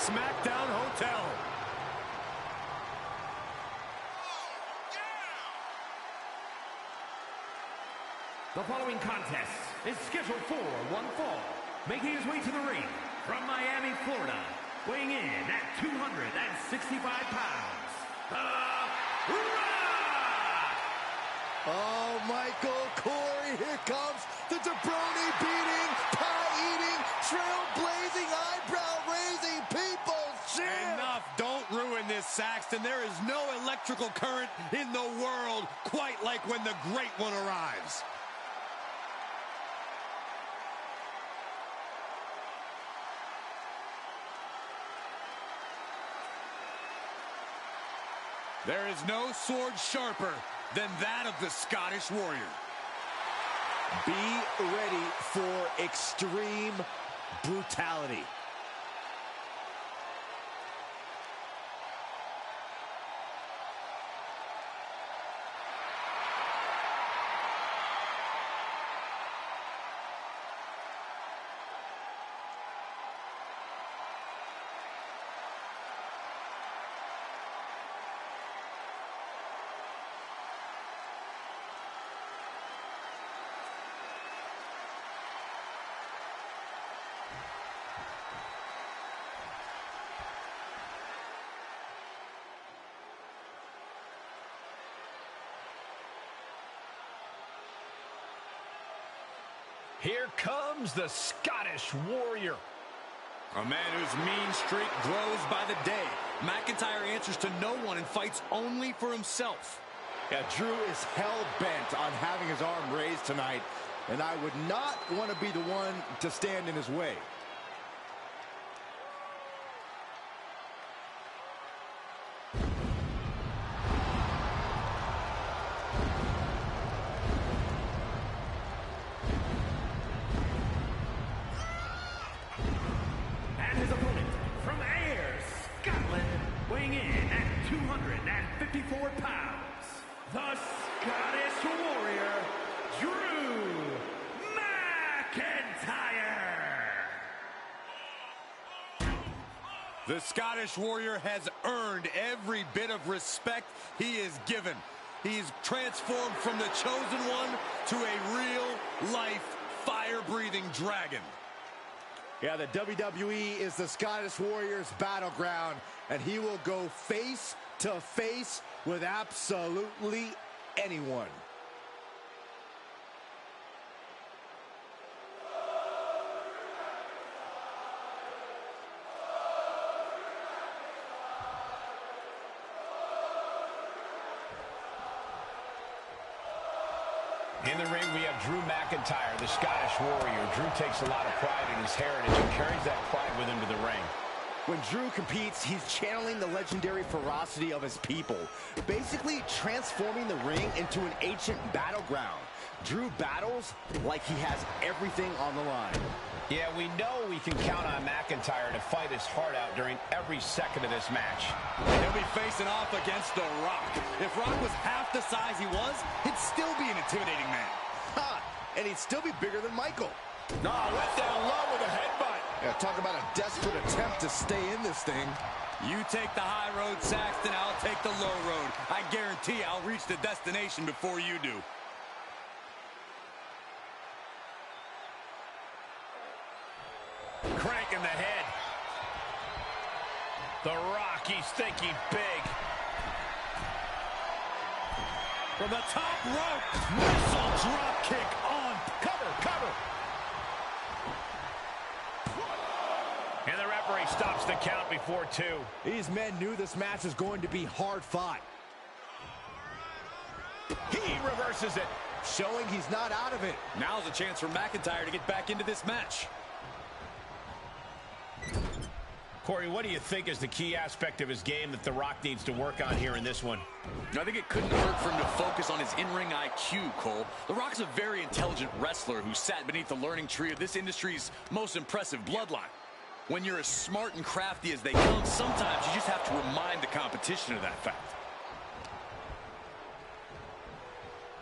SmackDown Hotel. The following contest is scheduled for one fall. Making his way to the ring from Miami, Florida, weighing in at 265 pounds, The Rock! Oh, Michael, Corey, here comes the jabroni beating, pie eating, trailblazing, eyebrow raising, people's champ. Enough, don't ruin this, Saxton. There is no electrical current in the world quite like when the Great One arrives. There is no sword sharper than that of the Scottish Warrior. Be ready for extreme brutality. Here comes the Scottish Warrior. A man whose mean streak grows by the day. McIntyre answers to no one and fights only for himself. Yeah, Drew is hell-bent on having his arm raised tonight, and I would not want to be the one to stand in his way. Weighing in at 254 pounds, the Scottish Warrior, Drew McIntyre. The Scottish Warrior has earned every bit of respect he is given. He's transformed from the chosen one to a real-life, fire-breathing dragon. Yeah, the WWE is the Scottish Warrior's battleground, and he will go face to face with absolutely anyone. In the ring, we have Drew McIntyre, the Scottish Warrior. Drew takes a lot of pride in his heritage and carries that pride with him to the ring. When Drew competes, he's channeling the legendary ferocity of his people, basically transforming the ring into an ancient battleground. Drew battles like he has everything on the line. Yeah, we know we can count on McIntyre to fight his heart out during every second of this match. He'll be facing off against The Rock. If Rock was half the size he was, he'd still be an intimidating man. Ha! And he'd still be bigger than Michael. No, went down low with a headbutt. Yeah, talk about a desperate attempt to stay in this thing. You take the high road, Saxton, I'll take the low road. I guarantee I'll reach the destination before you do. Cranking the head. The Rock, he's thinking big. From the top rope, missile drop kick on. Cover. And the referee stops the count before 2. These men knew this match was going to be hard fought. He reverses it, showing he's not out of it. Now's a chance for McIntyre to get back into this match. Corey, what do you think is the key aspect of his game that The Rock needs to work on here in this one? I think it couldn't hurt for him to focus on his in-ring IQ, Cole. The Rock's a very intelligent wrestler who sat beneath the learning tree of this industry's most impressive bloodline. When you're as smart and crafty as they come, sometimes you just have to remind the competition of that fact.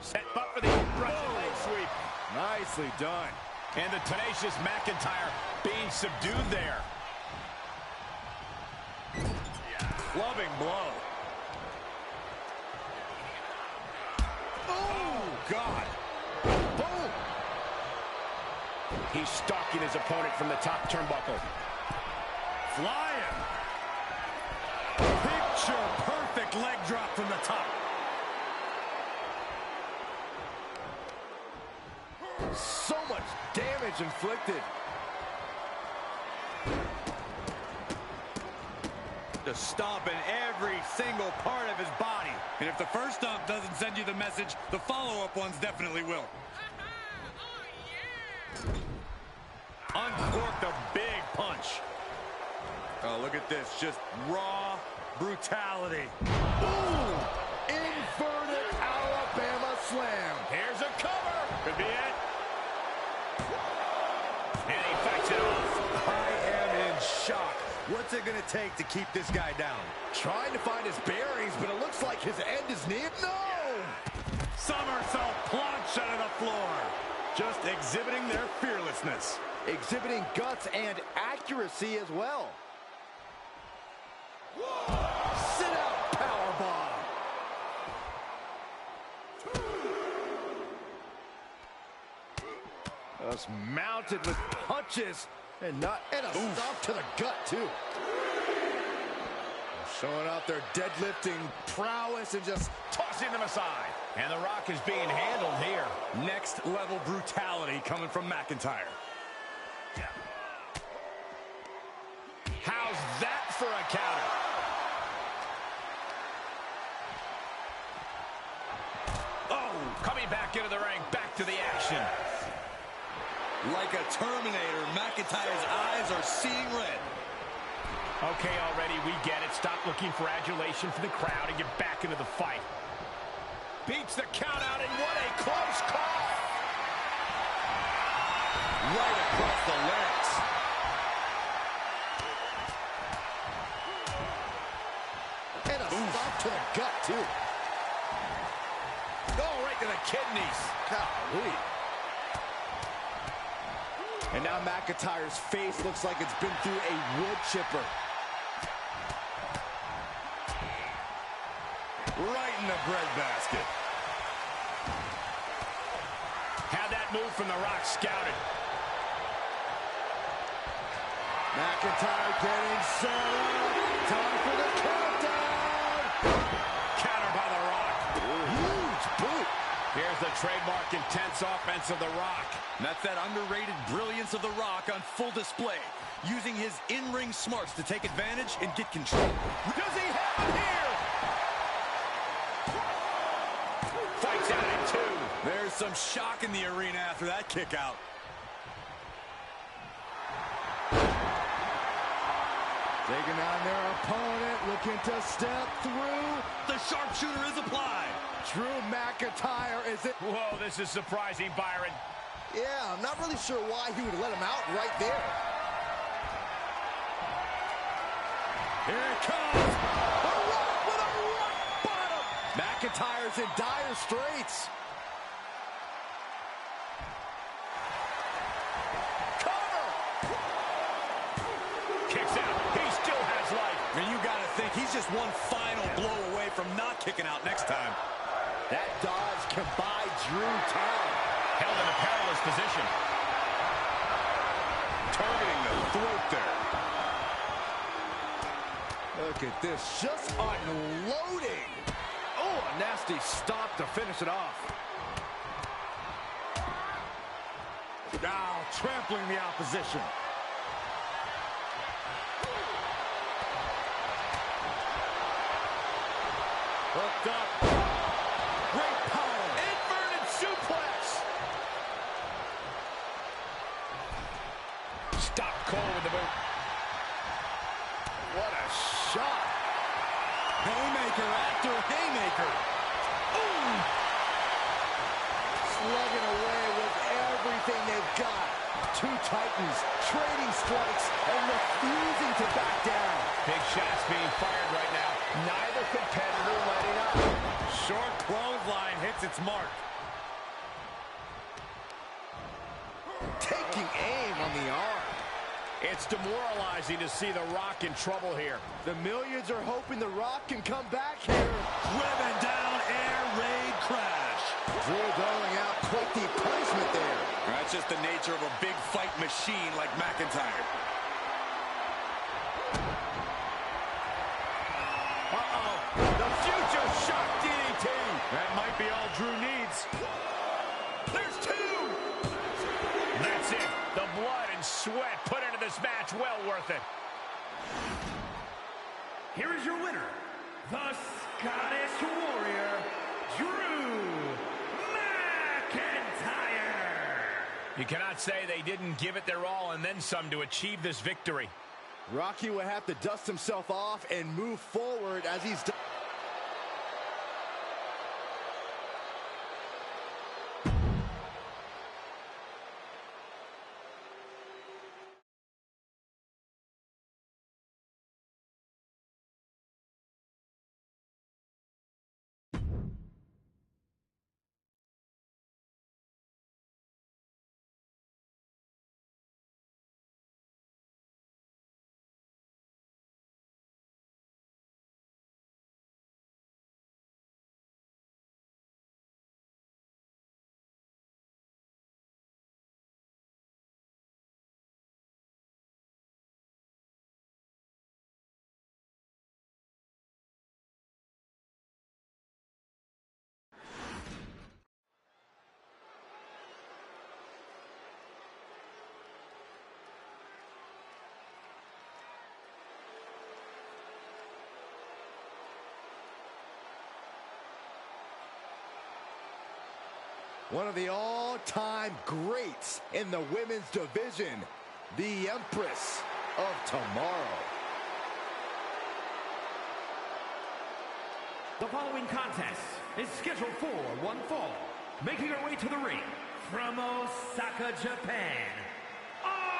Set up for the Russian leg sweep. Nicely done. And the tenacious McIntyre being subdued there. clubbing blow. Oh, God. Boom. He's stalking his opponent from the top turnbuckle. Flying. Picture perfect leg drop from the top. So much damage inflicted. Just stomping every single part of his body. And if the first stomp doesn't send you the message, the follow-up ones definitely will. Uncorked a big punch. Oh, look at this. Just raw brutality. Ooh! Inverted Alabama slam. Here's a cover. Could be it. And he fights it off. I am in shock. What's it going to take to keep this guy down? Trying to find his bearings, but it looks like his end is near. No! Somersault plunge out of the floor. Just exhibiting their fearlessness. Exhibiting guts and accuracy as well. Sit out powerbomb. Just mounted with punches and a stop to the gut too. Showing off their deadlifting prowess and just tossing them aside. And The Rock is being handled here. Next level brutality coming from McIntyre. How's that for a counter? Oh, coming back into the ring, back to the action. Like a Terminator, McIntyre's eyes are seeing red. Okay, already, we get it. Stop looking for adulation from the crowd and get back into the fight. Beats the count out, and what a close call. Right across the legs. And a stop to the gut too. Oh, right to the kidneys. Golly. And now McIntyre's face looks like it's been through a wood chipper. Right in the breadbasket. Had that move from The Rock scouted. McIntyre getting set up. Time for the countdown. Counter by The Rock. Huge boot. Here's the trademark intense offense of The Rock. And that's that underrated brilliance of The Rock on full display. Using his in-ring smarts to take advantage and get control. Does he have it here? Fights out at 2. There's some shock in the arena after that kick out. Taking on their opponent, looking to step through. The sharpshooter is applied. Drew McIntyre is it. Whoa, this is surprising, Byron. Yeah, I'm not really sure why he would let him out right there. Here it comes. A rock with a rock bottom. McIntyre's in dire straits. Cover. Kicks out. He still has life. And you got to think he's just one final blow away from not kicking out next time. That dodge can buy Drew time. Held in a perilous position. Targeting the throat there. Look at this, just unloading. Oh, a nasty stop to finish it off. Now trampling the opposition. Hooked up. Great power. Inverted suplex. Stop Cole with the boot. What a shot. Haymaker after haymaker. Ooh. Slugging away with everything they've got. Two Titans trading strikes and refusing to back down. Big shots being fired right now. Neither competitor letting up. Short clothesline hits its mark. Taking aim on the arm. It's demoralizing to see The Rock in trouble here. The millions are hoping The Rock can come back here. Driven down, air raid crash. Drew doling out quite the punishment there. That's just the nature of a big fight machine like McIntyre. Uh-oh, the future shock DDT. That might be all Drew needs. There's two. That's it. The blood and sweat put into this match, well worth it. Here is your winner, the Scottish Warrior, Drew McIntyre. You cannot say they didn't give it their all and then some to achieve this victory. Rocky will have to dust himself off and move forward as he's done. One of the all-time greats in the women's division, the Empress of Tomorrow. The following contest is scheduled for one fall. Making her way to the ring from Osaka, Japan, Asuka!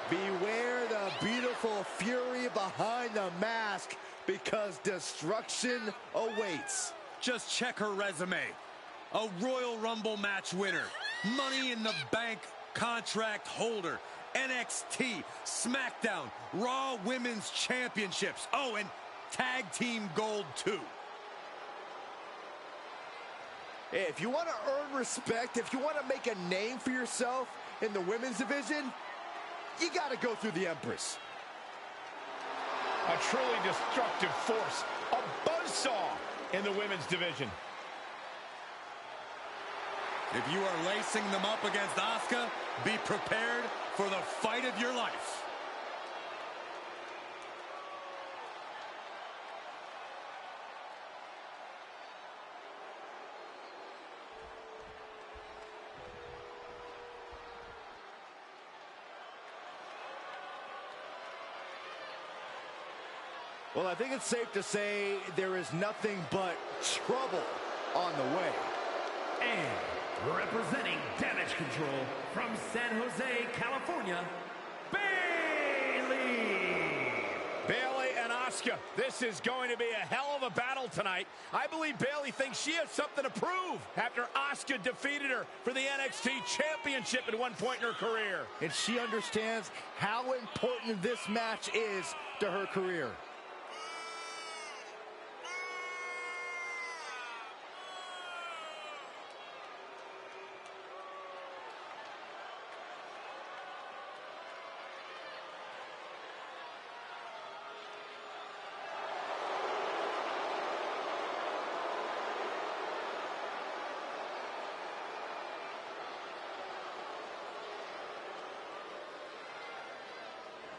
Beware the beautiful fury behind the mask, because destruction awaits. Just check her resume. A Royal Rumble match winner, Money in the Bank contract holder, NXT, SmackDown, Raw Women's Championships. Oh, and Tag Team Gold too. Hey, if you want to earn respect, if you want to make a name for yourself in the women's division, you got to go through the Empress. A truly destructive force, a buzzsaw in the women's division. If you are lacing them up against Asuka, be prepared for the fight of your life. Well, I think it's safe to say there is nothing but trouble on the way. And representing Damage Control from San Jose, California, Bayley! Bayley and Asuka, this is going to be a hell of a battle tonight. I believe Bayley thinks she has something to prove after Asuka defeated her for the NXT Championship at one point in her career. And she understands how important this match is to her career.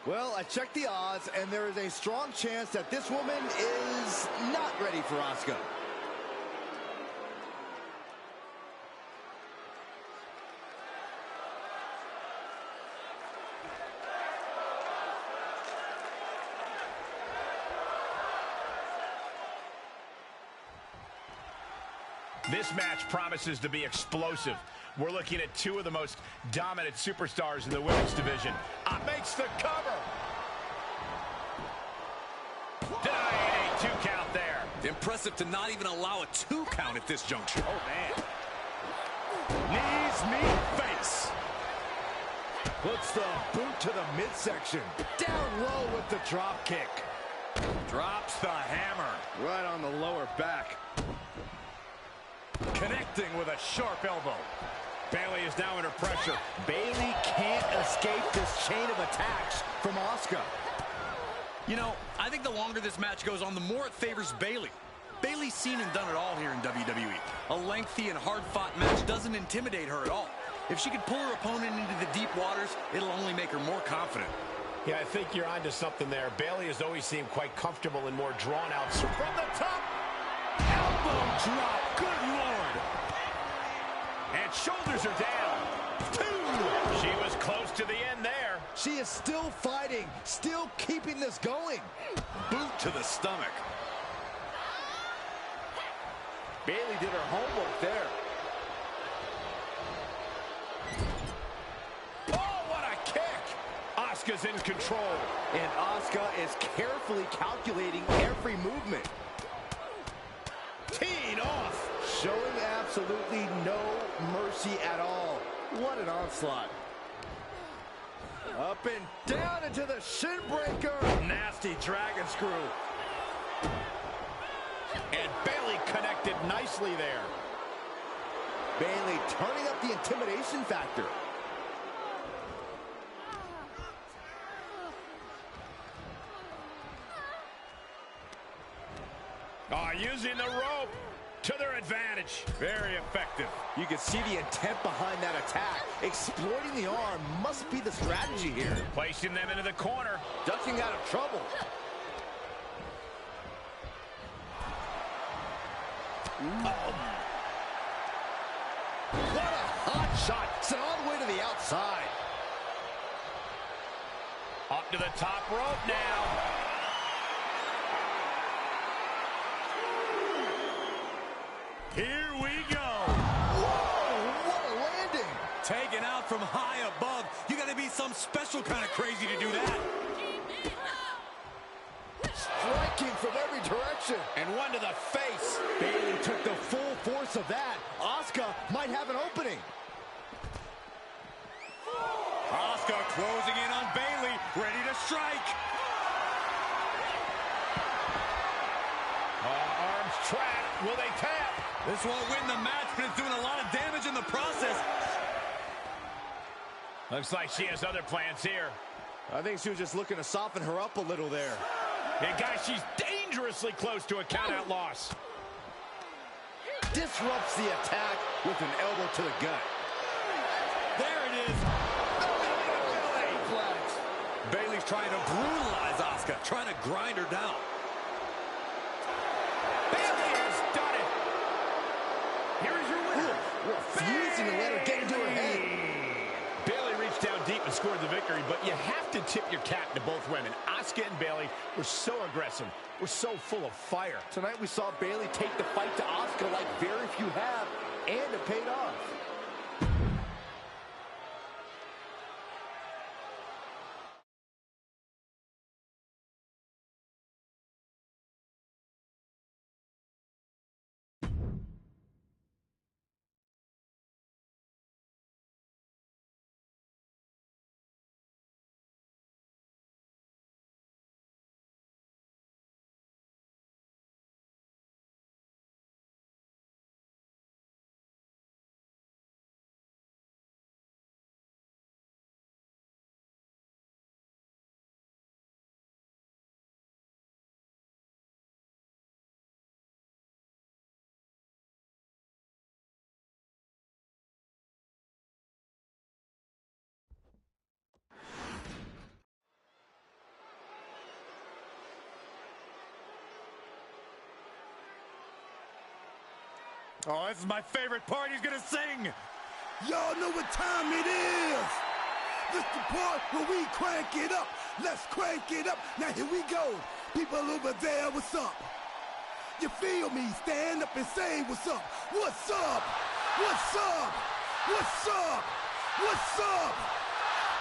Well, I checked the odds, and there is a strong chance that this woman is not ready for Asuka. This match promises to be explosive. We're looking at two of the most dominant superstars in the women's division. Makes the cover. Denying a 2 count there. Impressive to not even allow a 2 count at this juncture. Oh, man. Knees meet face. Puts the boot to the midsection. Down low with the drop kick. Drops the hammer. Right on the lower back. Connecting with a sharp elbow. Bayley is now under pressure. Bayley can't escape this chain of attacks from Asuka. You know, I think the longer this match goes on, the more it favors Bayley. Bayley's seen and done it all here in WWE. A lengthy and hard-fought match doesn't intimidate her at all. If she could pull her opponent into the deep waters, it'll only make her more confident. Yeah, I think you're onto something there. Bayley has always seemed quite comfortable and more drawn out. So from the top, elbow drop. Good Lord. And shoulders are down. 2. She was close to the end there. She is still fighting, still keeping this going. Boot to the stomach. Bayley did her homework there. Oh, what a kick! Asuka's in control. And Asuka is carefully calculating every movement. Teeing off. Showing absolutely no mercy at all. What an onslaught. Up and down into the shin breaker. Nasty dragon screw. And Bayley connected nicely there. Bayley turning up the intimidation factor. Using the rope to their advantage. Very effective. You can see the intent behind that attack. Exploiting the arm must be the strategy here. Placing them into the corner. Ducking out of trouble. Uh-oh. What a hot shot. Sent all the way to the outside. Up to the top rope now. Here we go. Whoa, what a landing. Taken out from high above. You got to be some special kind of crazy to do that. Striking from every direction. And one to the face. Bayley took the full force of that. Asuka might have an opening. Asuka closing in on Bayley, ready to strike. Arms trapped. Will they tap? This won't win the match, but it's doing a lot of damage in the process. Looks like she has other plans here. I think she was just looking to soften her up a little there. And guys, she's dangerously close to a count-out loss. Disrupts the attack with an elbow to the gut. There it is. Bayley's trying to brutalize Asuka, trying to grind her down. Bayley has done it. Here is your winner. Refusing to let her get into her head. Bayley reached down deep and scored the victory, but you have to tip your cap to both women. Asuka and Bayley were so aggressive, were so full of fire. Tonight we saw Bayley take the fight to Asuka like very few have, and it paid off. Oh, this is my favorite part. He's gonna sing. Y'all know what time it is. This the part where we crank it up. Let's crank it up. Now here we go. People over there, what's up? You feel me? Stand up and say what's up. What's up? What's up? What's up? What's up?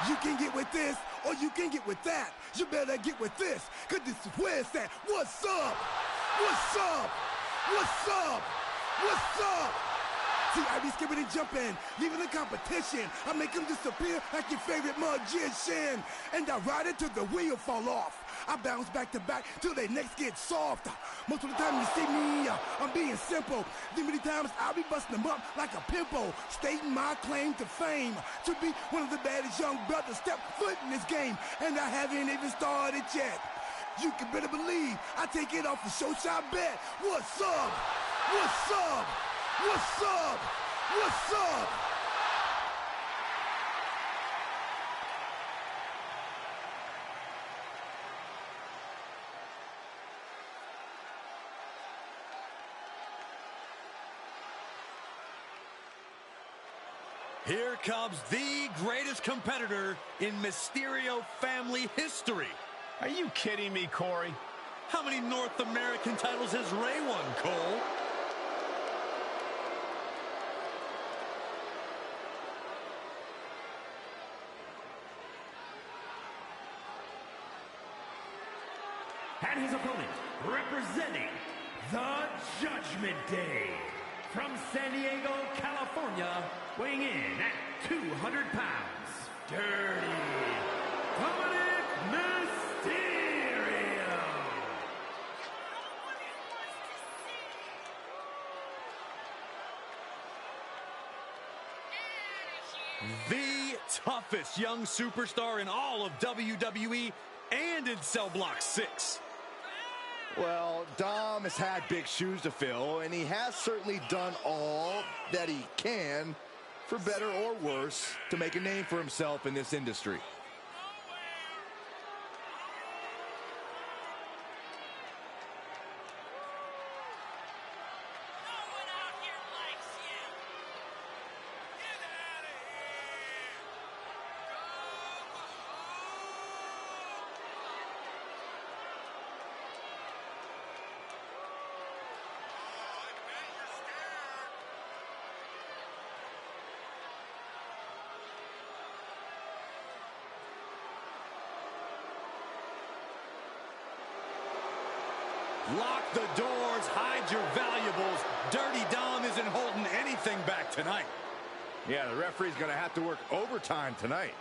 You can get with this or you can get with that. You better get with this, cause this is where it's at. What's up? What's up? What's up? What's up? See, I be skipping and jumping, leaving the competition. I make them disappear like your favorite magician. And I ride it till the wheel fall off. I bounce back to back till their necks get soft. Most of the time you see me, I'm being simple. Then many times I'll be busting them up like a pimple, stating my claim to fame to be one of the baddest young brothers step foot in this game. And I haven't even started yet. You can better believe I take it off the show shot bet. What's up? What's up? What's up? What's up? Here comes the greatest competitor in Mysterio family history. Are you kidding me, Corey? How many North American titles has Ray won, Cole? And his opponent, representing the Judgment Day, from San Diego, California, weighing in at 200 pounds, Dirty Dominic Mysterio. The toughest young superstar in all of WWE and in Cell Block 6. Well, Dom has had big shoes to fill, and he has certainly done all that he can, for better or worse, to make a name for himself in this industry. Lock the doors, hide your valuables. Dirty Dom isn't holding anything back tonight. Yeah, the referee's going to have to work overtime tonight.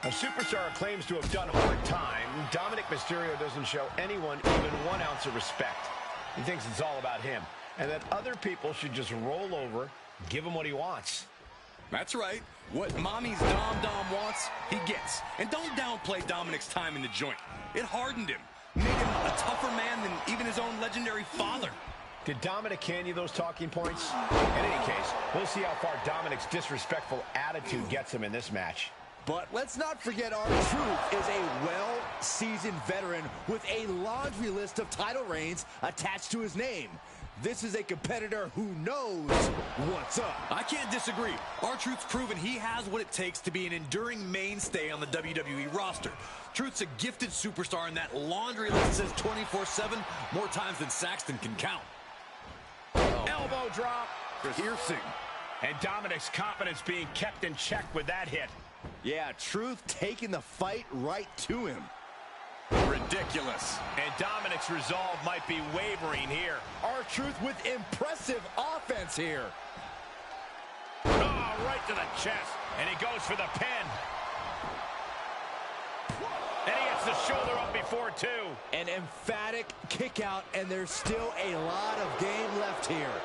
A superstar claims to have done hard time. Dominic Mysterio doesn't show anyone even 1 ounce of respect. He thinks it's all about him, and that other people should just roll over, give him what he wants. That's right. What mommy's Dom wants, he gets. And don't downplay Dominic's time in the joint. It hardened him, made him a tougher man than even his own legendary father. Did Dominic hand you those talking points? In any case, we'll see how far Dominic's disrespectful attitude gets him in this match. But let's not forget R-Truth is a well-seasoned veteran with a laundry list of title reigns attached to his name. This is a competitor who knows what's up. I can't disagree. R-Truth's proven he has what it takes to be an enduring mainstay on the WWE roster. Truth's a gifted superstar, and that laundry list says 24/7 more times than Saxton can count. Elbow drop. Piercing. And Dominic's confidence being kept in check with that hit. Yeah, Truth taking the fight right to him. Ridiculous. And Dominic's resolve might be wavering here. R-Truth with impressive offense here. Oh, right to the chest. And he goes for the pin. And he gets the shoulder up before two. An emphatic kick out, and there's still a lot of game left here.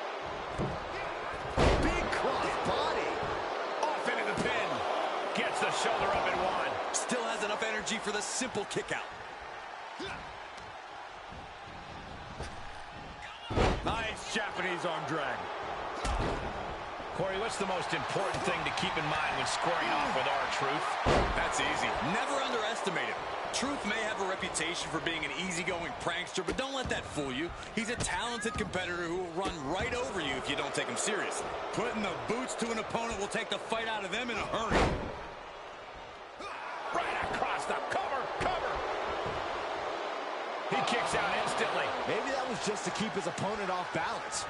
Big cross body. Off into the pin. Gets the shoulder up and one. Still has enough energy for the simple kick out. Nice Japanese arm drag. Corey, what's the most important thing to keep in mind when squaring off with R-Truth? That's easy. Never underestimate him. Truth may have a reputation for being an easygoing prankster, but don't let that fool you. He's a talented competitor who will run right over you if you don't take him seriously. Putting the boots to an opponent will take the fight out of them in a hurry. Right across the cover. He kicks out instantly. Maybe that moves just to keep his opponent off balance.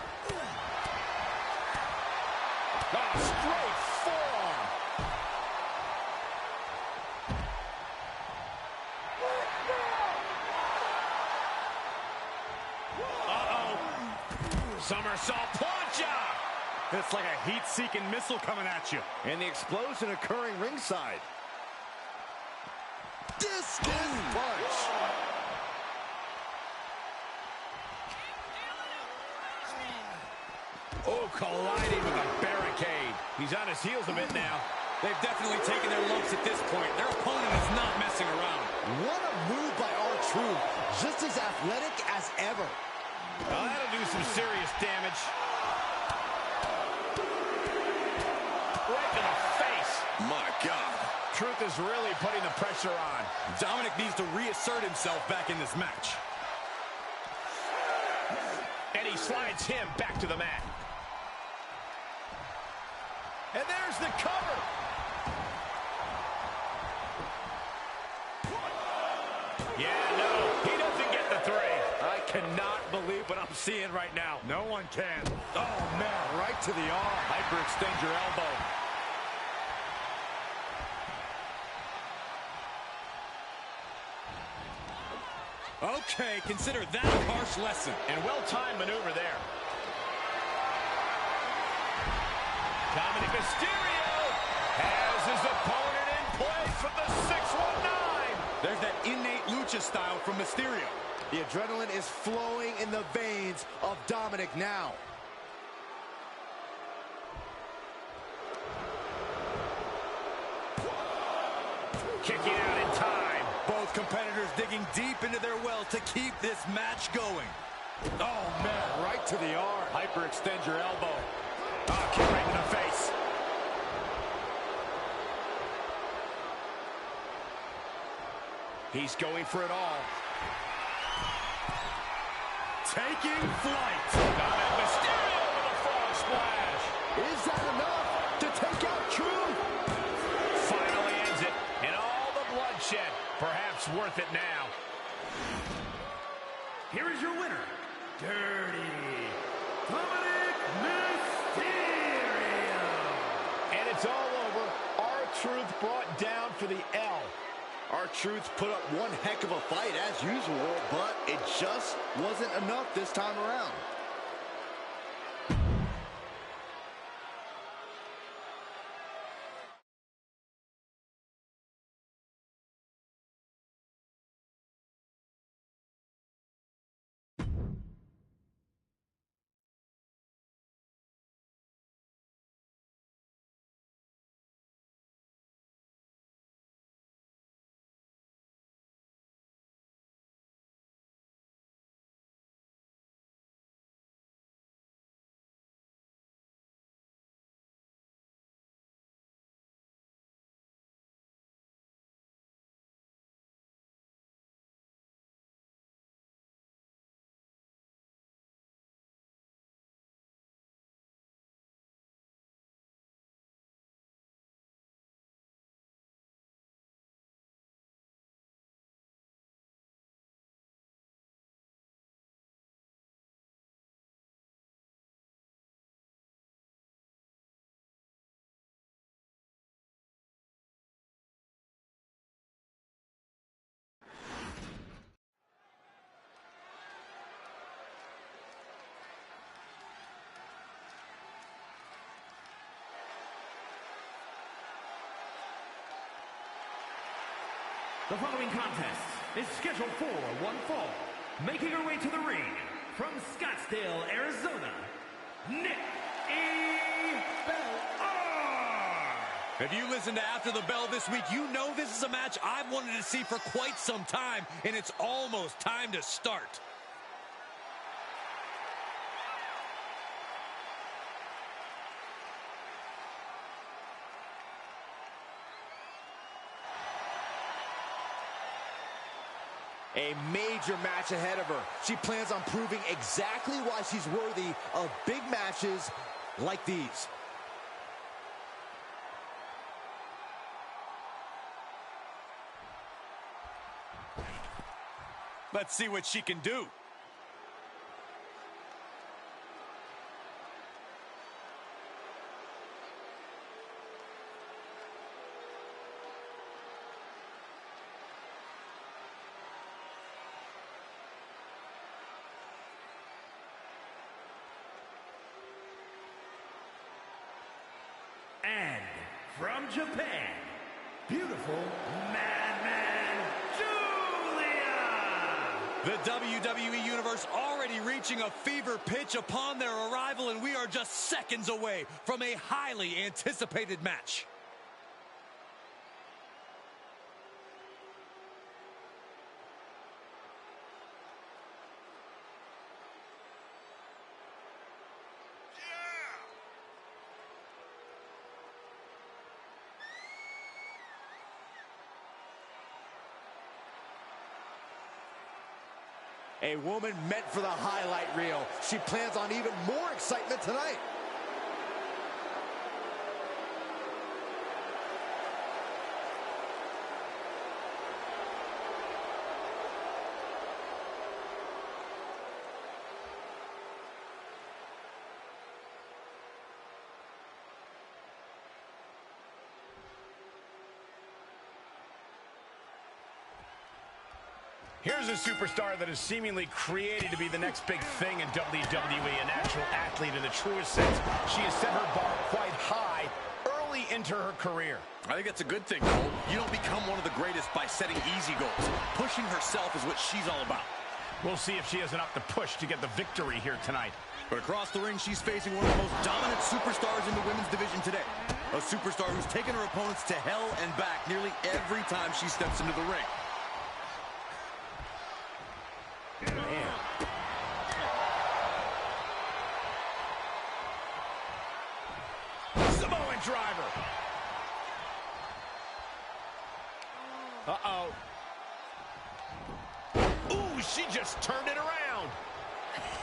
Oh, straight forearm. Uh-oh. Somersault plancha. It's like a heat-seeking missile coming at you. And the explosion occurring ringside. Discus punch. Oh, colliding with a barricade. He's on his heels a bit now. They've definitely taken their lumps at this point. Their opponent is not messing around. What a move by R-Truth. Just as athletic as ever. Well, that'll do some serious damage. Right to the face. My God. Truth is really putting the pressure on. Dominic needs to reassert himself back in this match. And he slides him back to the mat. And there's the cover. Yeah, no, he doesn't get the three. I cannot believe what I'm seeing right now. No one can. Oh, man, right to the arm. Hyperextend your elbow. Okay, consider that a harsh lesson. And well-timed maneuver there. Dominic Mysterio has his opponent in place with the 619. There's that innate lucha style from Mysterio. The adrenaline is flowing in the veins of Dominic now. Kicking out in time. Both competitors digging deep into their wells to keep this match going. Oh, man, right to the arm. Hyperextend your elbow. Oh, kick right in the face. He's going for it all. Taking flight. Dominic Mysterio with a frog splash. Is that enough to take out Truth? Finally ends it. And all the bloodshed. Perhaps worth it now. Here is your winner, Dirty Dominic Mysterio. And it's all over. R-Truth brought down for the L. R-Truth put up one heck of a fight as usual, but it just wasn't enough this time around. The following contest is scheduled for one fall. Making her way to the ring from Scottsdale, Arizona, Nick E.L.R. If you listen to After the Bell this week, you know this is a match I've wanted to see for quite some time, and it's almost time to start. A major match ahead of her. She plans on proving exactly why she's worthy of big matches like these. Let's see what she can do. from Japan, beautiful Madman Julia. The WWE Universe already reaching a fever pitch upon their arrival, and we are just seconds away from a highly anticipated match. A woman meant for the highlight reel. She plans on even more excitement tonight. Here's a superstar that is seemingly created to be the next big thing in WWE, a natural athlete in the truest sense. She has set her bar quite high early into her career. I think that's a good thing, Cole. You don't become one of the greatest by setting easy goals. Pushing herself is what she's all about. We'll see if she has enough to push to get the victory here tonight. But across the ring, she's facing one of the most dominant superstars in the women's division today. A superstar who's taken her opponents to hell and back nearly every time she steps into the ring. Samoan driver. Uh-oh. Ooh, she just turned it around.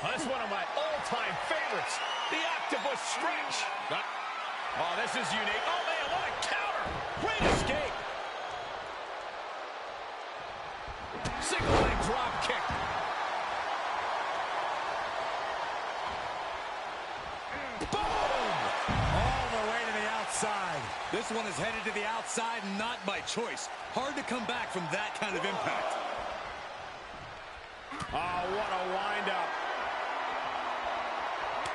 Well, that's one of my all-time favorites, the octopus stretch. Oh, this is unique. Oh, man, what a counter. Great escape. Single leg drop kick. This one is headed to the outside, not by choice. Hard to come back from that kind of impact. Oh, what a wind-up.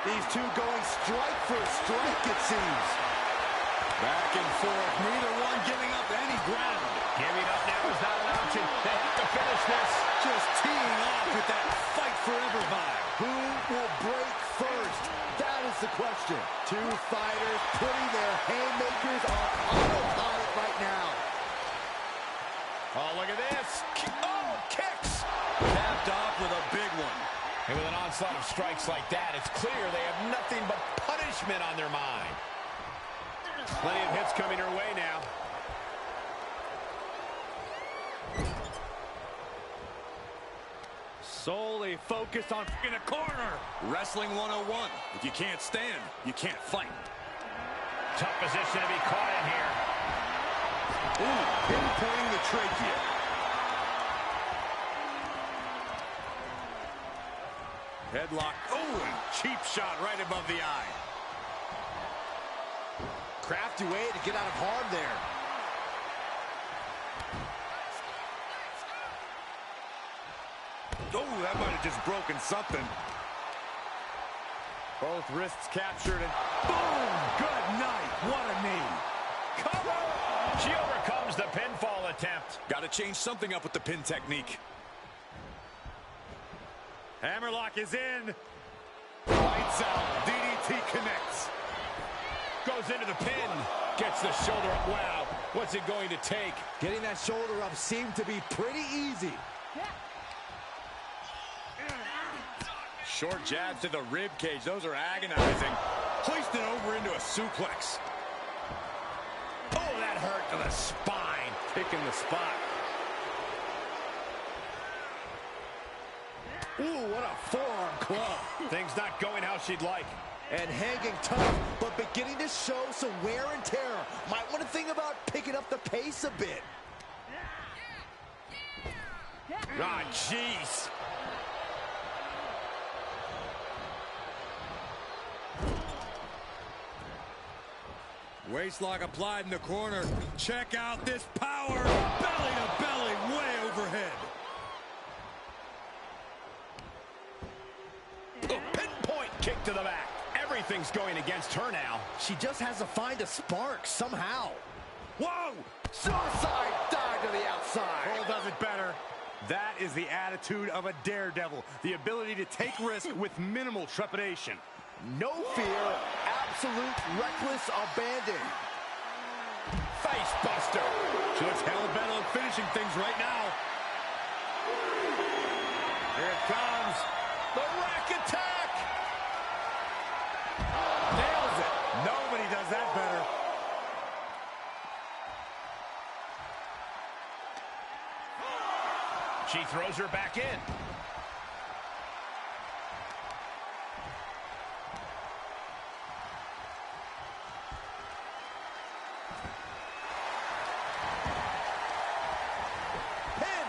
These two going strike for strike, it seems. Back and forth, neither one giving up any ground. Giving up now is not an option. They have to finish this. Just teeing off with that fight forever vibe. Who will break first? That is the question. Two fighters putting their haymakers on autopilot right now. Oh, look at this. Oh, kicks. Tapped off with a big one. And with an onslaught of strikes like that, it's clear they have nothing but punishment on their mind. Plenty of hits coming her way now. Solely focused on in a corner. Wrestling 101. If you can't stand, you can't fight. Tough position to be caught in here. Ooh, pinpointing the trachea. Headlock. Oh, and cheap shot right above the eye. Crafty way to get out of harm there. Oh, that might have just broken something. Both wrists captured and boom! Good night. What a knee. Cover! She overcomes the pinfall attempt. Got to change something up with the pin technique. Hammerlock is in. Lights out. DDT connects. Goes into the pin. Gets the shoulder up. Wow. What's it going to take? Getting that shoulder up seemed to be pretty easy. Short jabs to the rib cage. Those are agonizing. Hoisted over into a suplex. Oh, that hurt to the spine. Picking the spot. Ooh, what a forearm club. Things not going how she'd like. And hanging tough, but beginning to show some wear and tear. Might want to think about picking up the pace a bit. Ah, jeez. Waistlock applied in the corner. Check out this power. Belly to belly, way overhead. A pinpoint kick to the back. Everything's going against her now. She just has to find a spark somehow. Whoa! Suicide dive to the outside. Cole does it better. That is the attitude of a daredevil. The ability to take risk with minimal trepidation. No fear, absolute reckless abandon. Face buster. She looks hell bent on finishing things right now. Here it comes. The rack attack. Nails it. Nobody does that better. She throws her back in. Pin.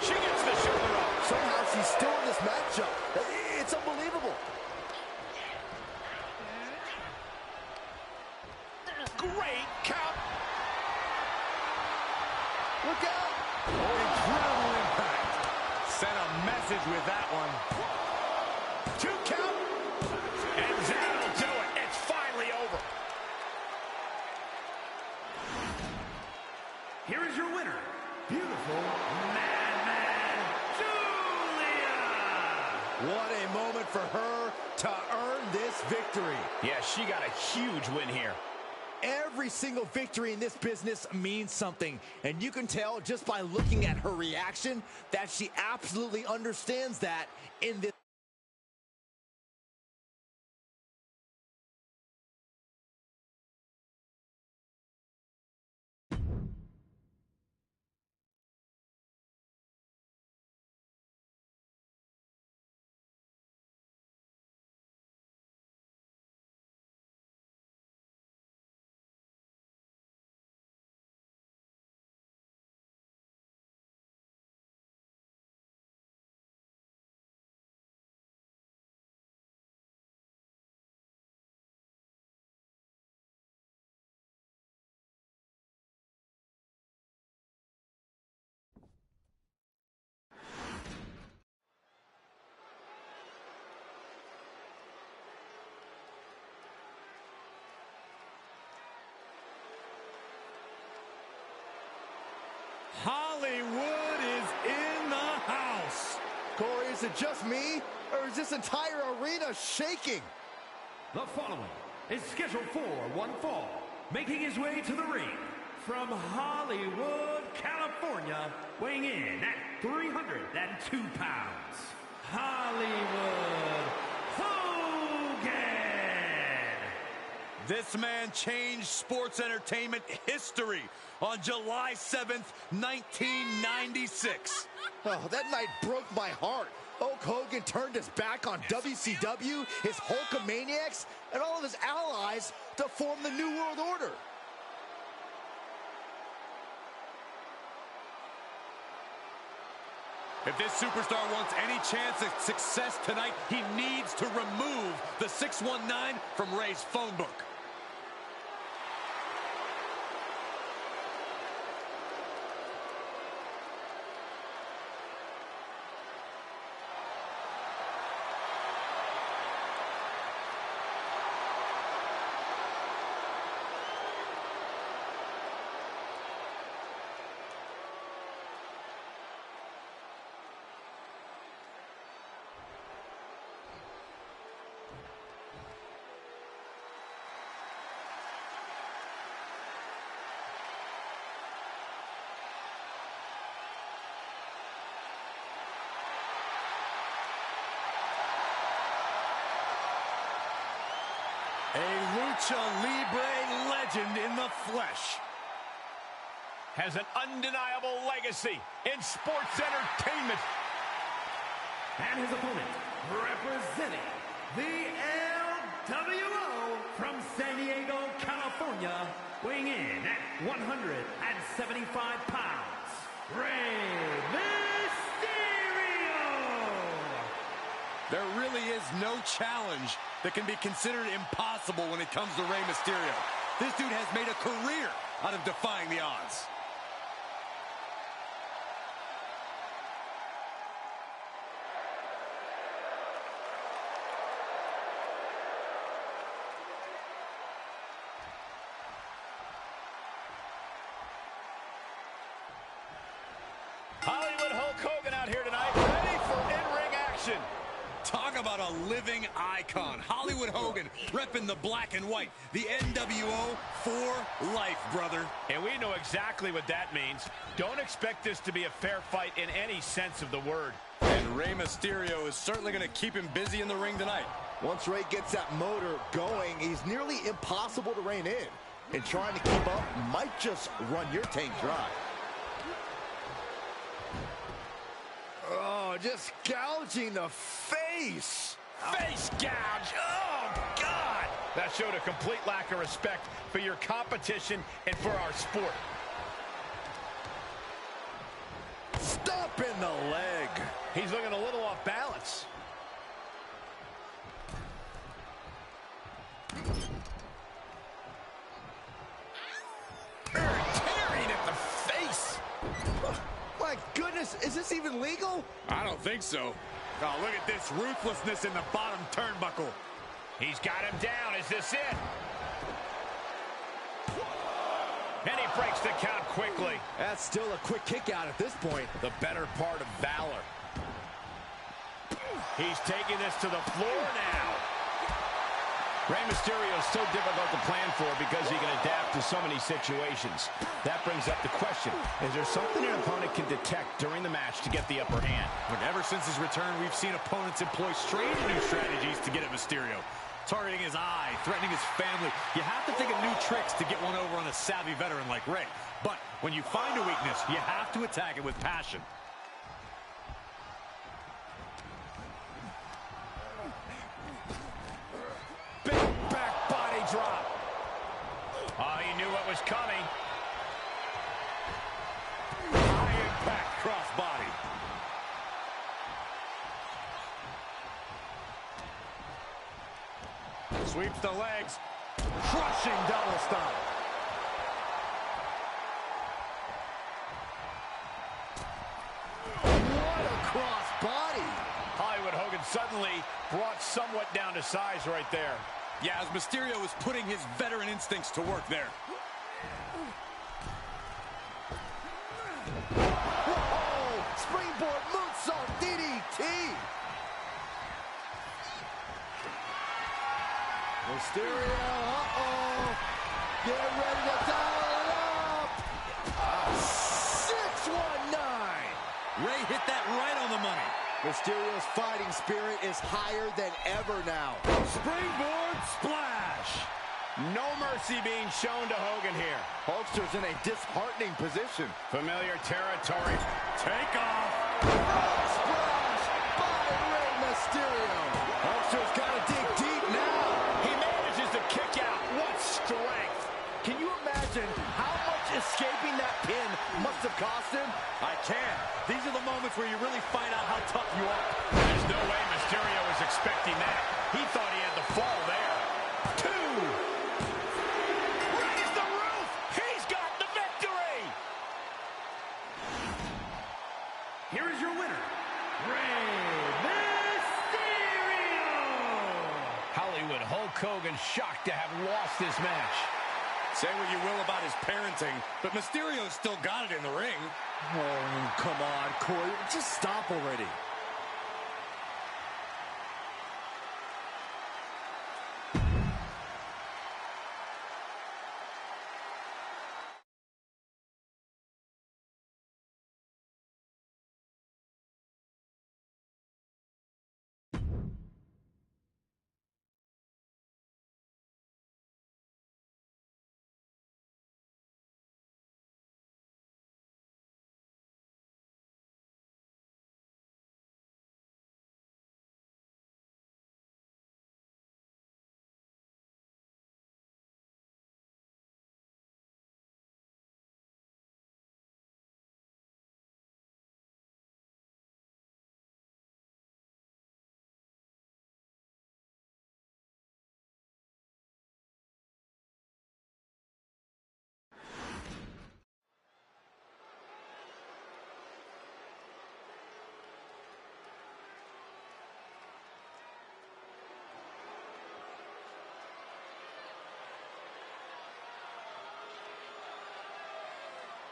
She gets the shoulder up. Somehow she's still in this matchup. It's unbelievable. Great count. Look out. Incredible impact. Sent a message with that one. 2 count. And that'll do it. It's finally over. Here is your winner, beautiful Madman Julia. What a moment for her to earn this victory. Yeah, she got a huge win here. Every single victory in this business means something, and you can tell just by looking at her reaction that she absolutely understands that in this. Hollywood is in the house. Corey, is it just me, or is this entire arena shaking? The following is scheduled for one fall, making his way to the ring from Hollywood, California, weighing in at 302 pounds, Hollywood Hogan. This man changed sports entertainment history on July 7th, 1996. Oh, that night broke my heart. Hulk Hogan turned his back on WCW, his Hulkamaniacs, and all of his allies to form the New World Order. If this superstar wants any chance at success tonight, he needs to remove the 619 from Ray's phone book. A Lucha Libre legend in the flesh. Has an undeniable legacy in sports entertainment. And his opponent, representing the LWO from San Diego, California, weighing in at 175 pounds, Rey Mysterio. There really is no challenge that can be considered impossible when it comes to Rey Mysterio. This dude has made a career out of defying the odds. submission. Talk about a living icon. Hollywood Hogan repping the black and white. The NWO for life, brother. And we know exactly what that means. Don't expect this to be a fair fight in any sense of the word. And Rey Mysterio is certainly going to keep him busy in the ring tonight. Once Rey gets that motor going, he's nearly impossible to rein in. And trying to keep up might just run your tank dry. Oh, just gouging the face. Face gouge. Oh, God. That showed a complete lack of respect for your competition and for our sport. Stop in the leg. He's looking a little off balance. Tearing at the face. My goodness, is this even legal? I don't think so. Oh, look at this ruthlessness in the bottom turnbuckle. He's got him down. Is this it? And he breaks the count quickly. That's still a quick kick out at this point. The better part of valor. He's taking this to the floor now. Rey Mysterio is so difficult to plan for because he can adapt to so many situations. That brings up the question, is there something an opponent can detect during the match to get the upper hand? Look, ever since his return, we've seen opponents employ strange new strategies to get at Mysterio. Targeting his eye, threatening his family. You have to think of new tricks to get one over on a savvy veteran like Rey. But when you find a weakness, you have to attack it with passion. Big back body drop. Oh, he knew what was coming. High impact crossbody. Sweeps the legs. Crushing double stomp. What a crossbody. Hollywood Hogan suddenly brought somewhat down to size right there. Yeah, as Mysterio was putting his veteran instincts to work there. Whoa! Springboard moonsault DDT. Mysterio, uh-oh. Get ready to dial it up. 619. Rey hit that right on the money. Mysterio's fighting spirit is higher than ever now. Springboard splash. No mercy being shown to Hogan here. Hulkster's in a disheartening position. Familiar territory. Take off. Splash by Rey Mysterio. Hulkster's got to dig deep now. He manages to kick out. What strength. Can you imagine how much escaping that pin must have cost him? I can. These are the moments where you really find out how tough you are. There's no way Mysterio was expecting that. He thought he had the fall there. 2. Raise the roof. He's got the victory. Here is your winner, Rey Mysterio! Hollywood Hulk Hogan shocked to have lost this match. Say what you will about his parenting, but Mysterio's still got it in the ring. Oh, come on, Corey. Just stop already.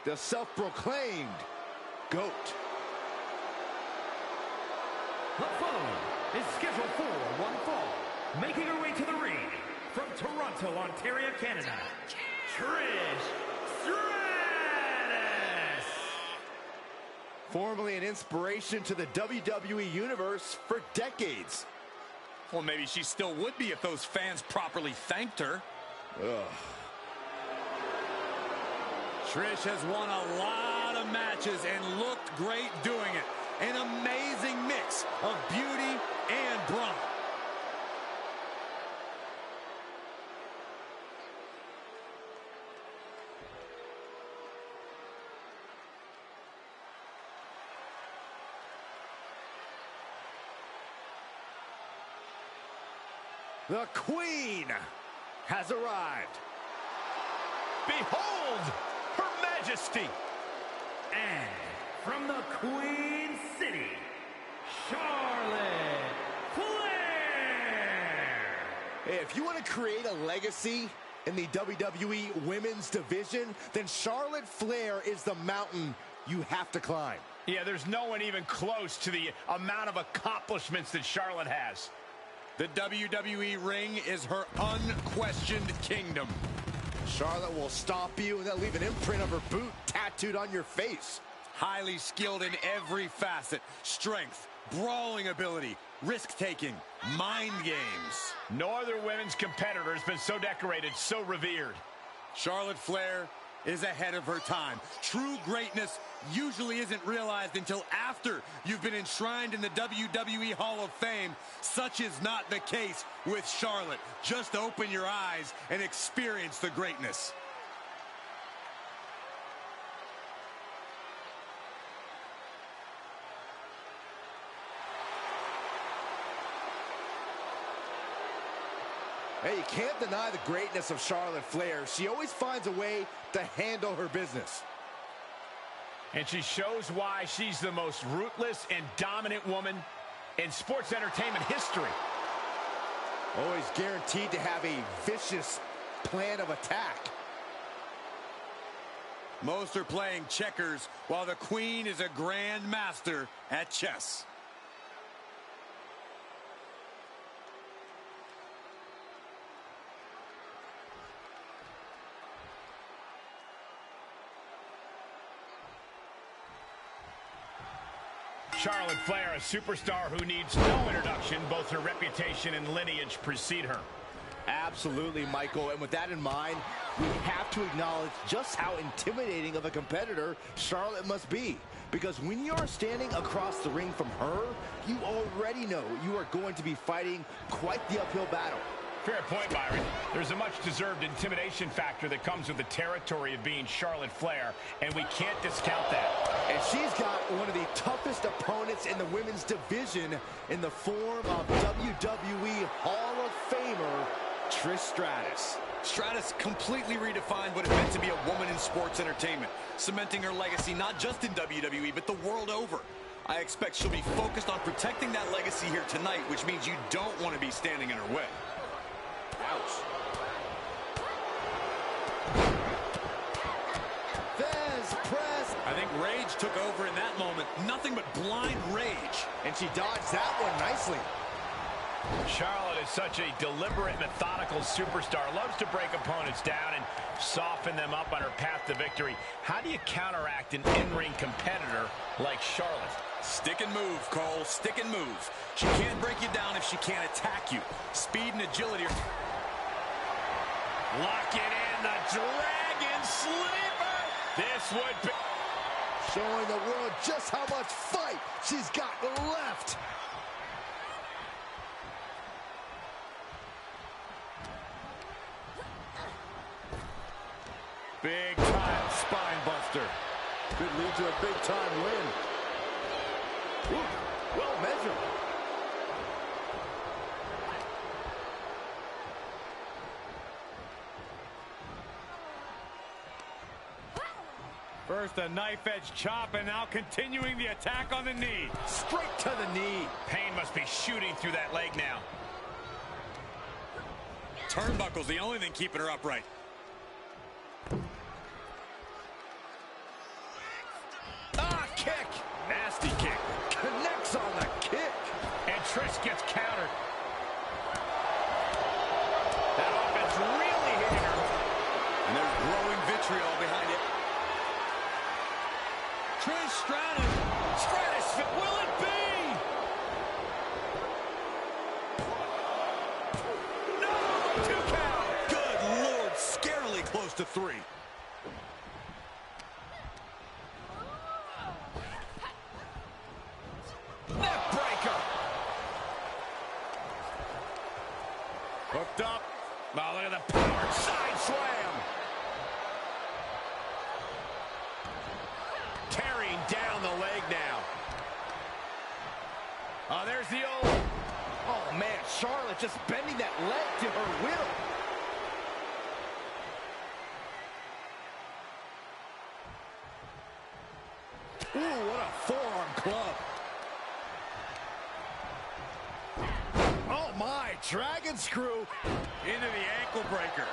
The self-proclaimed GOAT. The following is scheduled for one fall. Making her way to the ring from Toronto, Ontario, Canada, Trish Stratus. Formerly an inspiration to the WWE Universe for decades. Well, maybe she still would be if those fans properly thanked her. Ugh. Trish has won a lot of matches and looked great doing it. An amazing mix of beauty and brawn. The Queen has arrived. Behold, Her Majesty. And from the Queen City, Charlotte Flair. Hey, if you want to create a legacy in the WWE Women's Division, then Charlotte Flair is the mountain you have to climb. Yeah, there's no one even close to the amount of accomplishments that Charlotte has. The WWE ring is her unquestioned kingdom. Charlotte will stop you and then leave an imprint of her boot tattooed on your face. Highly skilled in every facet. Strength, brawling ability, risk-taking, mind games. No other women's competitor has been so decorated, so revered. Charlotte Flair is ahead of her time. True greatness usually isn't realized until after you've been enshrined in the WWE Hall of Fame. Such is not the case with Charlotte. Just open your eyes and experience the greatness. Hey, you can't deny the greatness of Charlotte Flair. She always finds a way to handle her business. And she shows why she's the most ruthless and dominant woman in sports entertainment history. Always guaranteed to have a vicious plan of attack. Most are playing checkers, while the Queen is a grand master at chess. Charlotte Flair, a superstar who needs no introduction. Both her reputation and lineage precede her. Absolutely, Michael. And with that in mind, we have to acknowledge just how intimidating of a competitor Charlotte must be. Because when you are standing across the ring from her, you already know you are going to be fighting quite the uphill battle. Fair point, Byron. There's a much-deserved intimidation factor that comes with the territory of being Charlotte Flair, and we can't discount that. And she's got one of the toughest opponents in the women's division in the form of WWE Hall of Famer Trish Stratus. Stratus completely redefined what it meant to be a woman in sports entertainment, cementing her legacy not just in WWE, but the world over. I expect she'll be focused on protecting that legacy here tonight, which means you don't want to be standing in her way. Ouch. Fez press. I think rage took over in that moment. Nothing but blind rage. And she dodged that one nicely. Charlotte is such a deliberate, methodical superstar. Loves to break opponents down and soften them up on her path to victory. How do you counteract an in-ring competitor like Charlotte? Stick and move, Cole. Stick and move. She can't break you down if she can't attack you. Speed and agility are... Lock it in, the Dragon Sleeper. This would be... Showing the world just how much fight she's got left. Big time spine buster. Could lead to a big time win. Ooh, well measured. First a knife-edge chop, and now continuing the attack on the knee. Straight to the knee. Pain must be shooting through that leg now. Turnbuckle's the only thing keeping her upright. Ah, kick. Nasty kick. Connects on the kick. Trish gets countered. That offense really hitting her. And there's growing vitriol behind it. Trish Stratus. Stratus, will it be? No, 2 count. Good Lord, scarily close to 3. Neck breaker. Hooked up. Oh, look at the power. Side slam. Tearing down the leg now. Oh, there's the old... Oh, man, Charlotte just bending that leg to her will. Ooh, what a forearm club. Oh, my, dragon screw. Into the ankle breaker.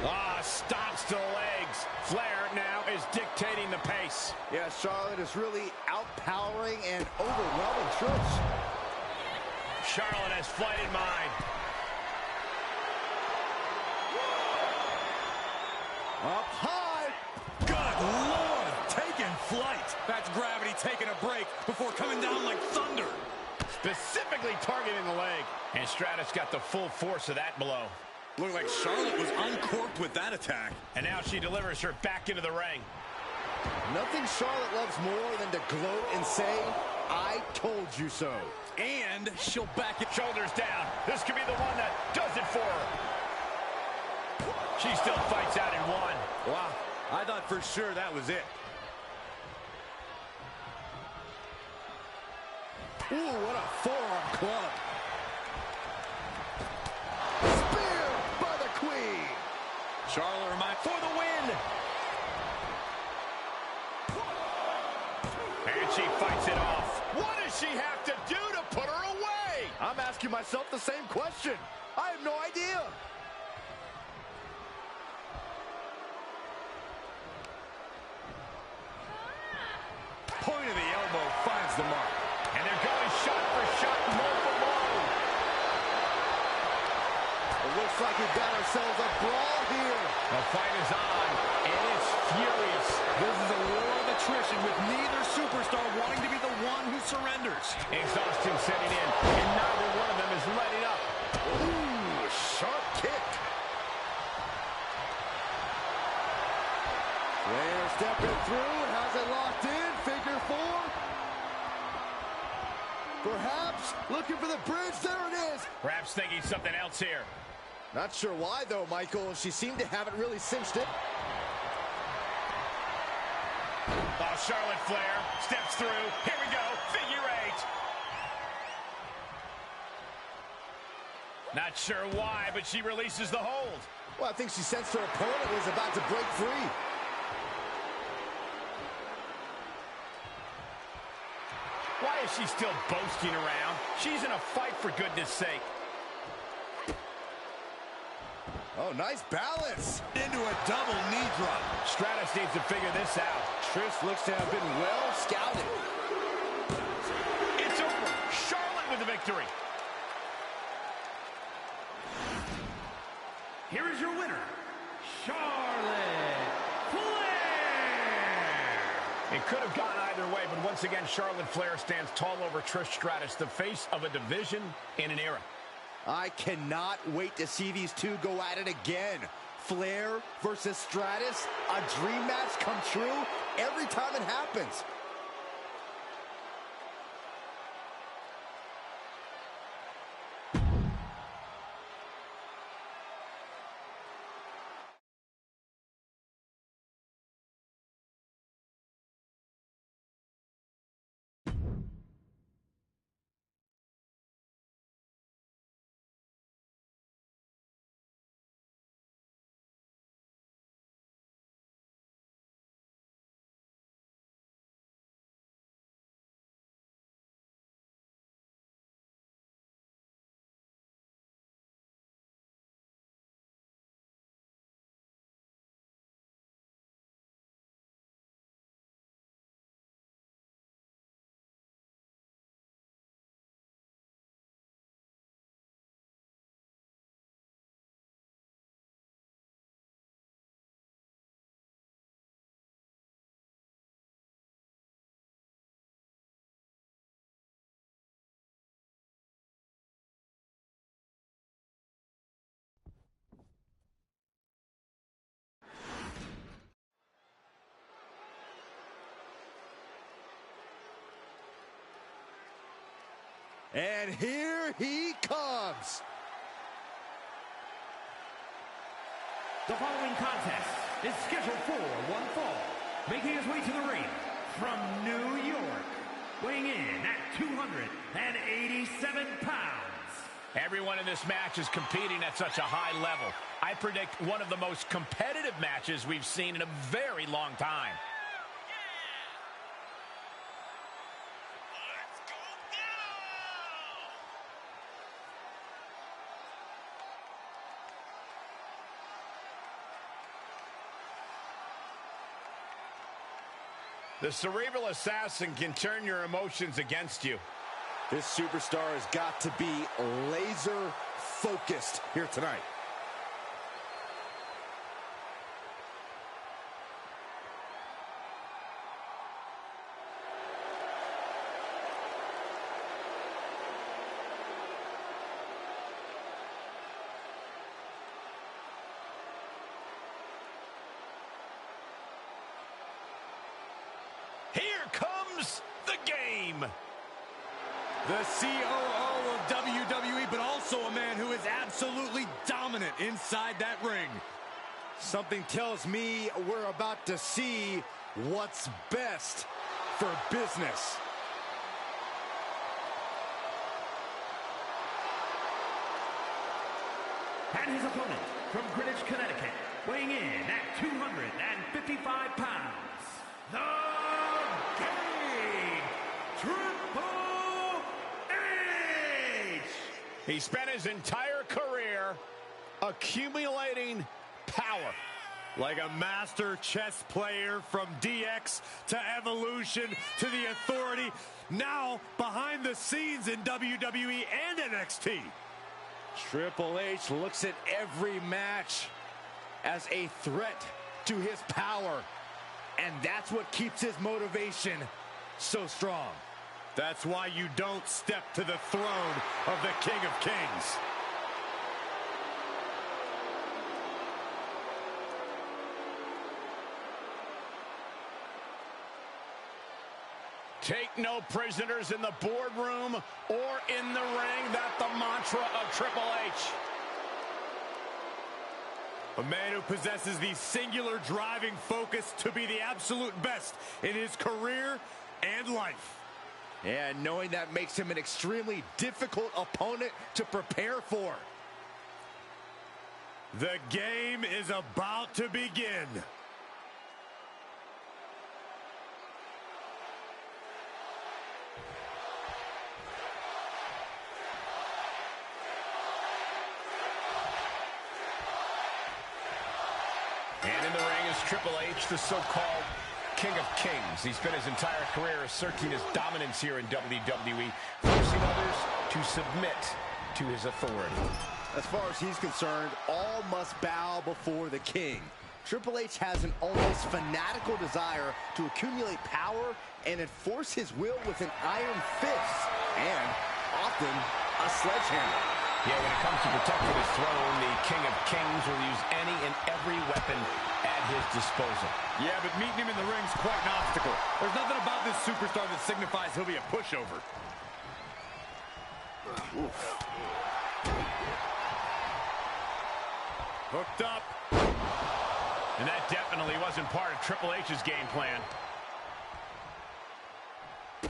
Ah, stops to the legs. Flair now is dictating the pace. Yeah, Charlotte is really outpowering and overwhelming Trish. Charlotte has flight in mind. Up high. Good Lord, taking flight. That's gravity taking a break before coming down like thunder. Specifically targeting the leg. And Stratus got the full force of that blow. Looked like Charlotte was uncorked with that attack. And now she delivers her back into the ring. Nothing Charlotte loves more than to gloat and say, I told you so. And she'll back it. Shoulders down. This could be the one that does it for her. She still fights out in one. Wow, I thought for sure that was it. Ooh, what a forearm club. Spear by the Queen. Charlotte for the win. And she fights it off. What does she have to do to put her away? I'm asking myself the same question. I have no idea. Point of the elbow finds the mark. And they're going shot for shot, blow for blow. It looks like we've got ourselves a brawl here. The fight is on, and it's furious. This is a war of attrition with neither superstar wanting to be the one who surrenders. Exhaustion setting in, and neither one of them is letting up. Ooh, sharp kick. Flair stepping through, has it locked in, figure 4. Perhaps looking for the bridge, there it is. Perhaps thinking something else here. Not sure why though, Michael. She seemed to have it really cinched in. Oh, Charlotte Flair steps through. Here we go, figure 8. Not sure why, but she releases the hold. Well, I think she sensed her opponent was about to break free. Why is she still boasting around? She's in a fight, for goodness sake. Oh, nice balance. Into a double knee drop. Stratus needs to figure this out. Trish looks to have been well scouted. It's over. Charlotte with the victory. Here is your winner, Charlotte Flair. It could have gone either way, but once again, Charlotte Flair stands tall over Trish Stratus, the face of a division in an era. I cannot wait to see these two go at it again. Flair versus Stratus, a dream match come true every time it happens. And here he comes. The following contest is scheduled for one fall. Making his way to the ring from New York, weighing in at 287 pounds. Everyone in this match is competing at such a high level. I predict one of the most competitive matches we've seen in a very long time. The cerebral assassin can turn your emotions against you. This superstar has got to be laser focused here tonight. Here comes the game. The COO of WWE, but also a man who is absolutely dominant inside that ring. Something tells me we're about to see what's best for business. And his opponent from Greenwich, Connecticut, weighing in at 255 pounds. The King, Triple H! He spent his entire career accumulating power. Like a master chess player from DX to Evolution to the Authority, now behind the scenes in WWE and NXT. Triple H looks at every match as a threat to his power. And that's what keeps his motivation so strong. That's why you don't step to the throne of the King of Kings. Take no prisoners in the boardroom or in the ring. That's the mantra of Triple H. A man who possesses the singular driving focus to be the absolute best in his career and life. And knowing that makes him an extremely difficult opponent to prepare for. The game is about to begin. And in the ring is Triple H, the so-called King of Kings. He spent his entire career asserting his dominance here in WWE, forcing others to submit to his authority. As far as he's concerned, all must bow before the king. Triple H has an almost fanatical desire to accumulate power and enforce his will with an iron fist, and often a sledgehammer. Yeah, when it comes to protecting his throne, the King of Kings will use any and every weapon at his disposal. Yeah, but meeting him in the ring's quite an obstacle. There's nothing about this superstar that signifies he'll be a pushover. Oof. Hooked up. And that definitely wasn't part of Triple H's game plan.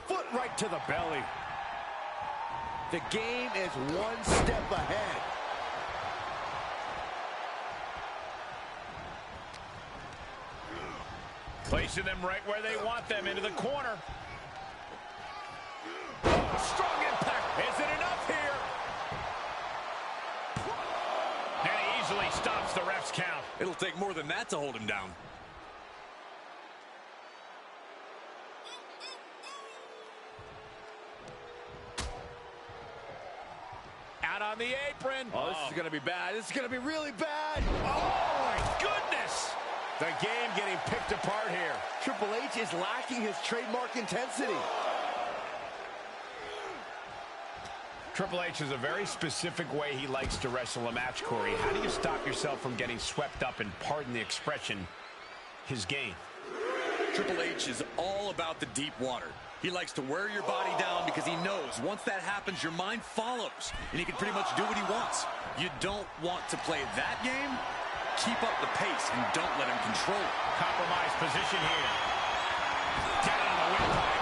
Foot right to the belly. The game is one step ahead. Placing them right where they want them, into the corner. Oh, strong impact. Is it enough here? And he easily stops the ref's count. It'll take more than that to hold him down. Out on the apron. Oh, this is going to be bad. This is going to be really bad. Oh, my goodness. The game getting picked apart here. Triple H is lacking his trademark intensity. Triple H has a very specific way he likes to wrestle a match, Corey. How do you stop yourself from getting swept up in, pardon the expression, his game? Triple H is all about the deep water. He likes to wear your body down because he knows once that happens, your mind follows, and he can pretty much do what he wants. You don't want to play that game. Keep up the pace and don't let him control it. Compromised position here. Down on the windpipe.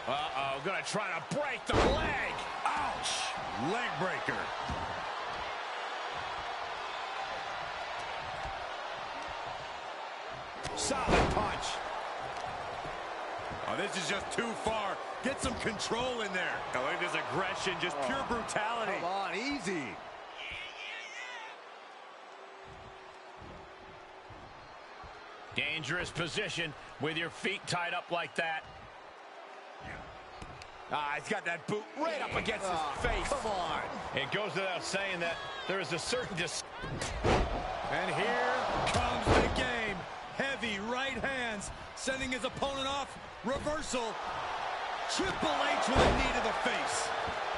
Uh-oh, gonna try to break the leg. Ouch! Leg breaker. Solid punch. Oh, this is just too far. Get some control in there. Oh, look at this aggression, just pure brutality. Come on, easy. Dangerous position with your feet tied up like that. He's got that boot right up against his face. Come on. It goes without saying that there is a certain And here comes the game. Heavy right hands, sending his opponent off. Reversal. Triple H with a knee to the face.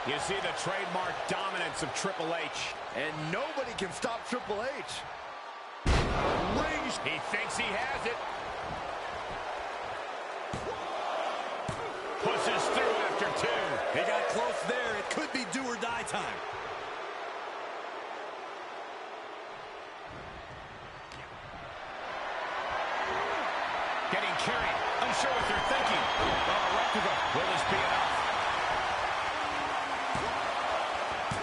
You see the trademark dominance of Triple H. And nobody can stop Triple H. Rings. He thinks he has it. Pushes through after two. He got close there. It could be do or die time. Getting carried. Unsure what they're thinking. Oh, right to the... Will this be enough?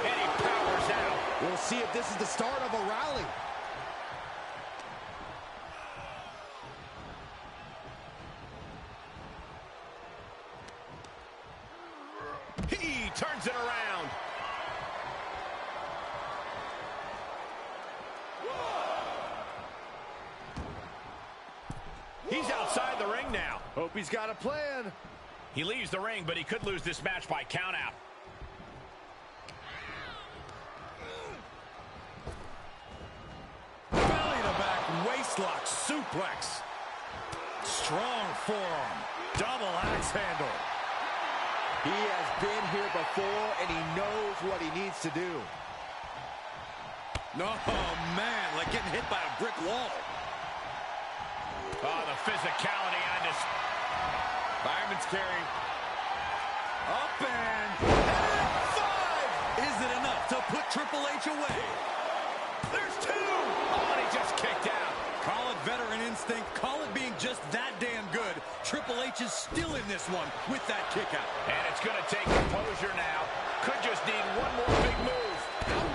And he powers out. We'll see if this is the start of a rally. He turns it around. He's outside the ring now. Hope he's got a plan. He leaves the ring, but he could lose this match by countout. Belly to back waistlock suplex. Strong forearm. Double axe handle. He has been here before, and he knows what he needs to do. Oh, man, like getting hit by a brick wall. Oh, the physicality on this. Fireman's carry. Up and 5. Is it enough to put Triple H away? There's two. Oh, and he just kicked out. Call it veteran instinct. Call it being just that damn good. Triple H is still in this one with that kick out. And it's going to take composure now. Could just need one more big move.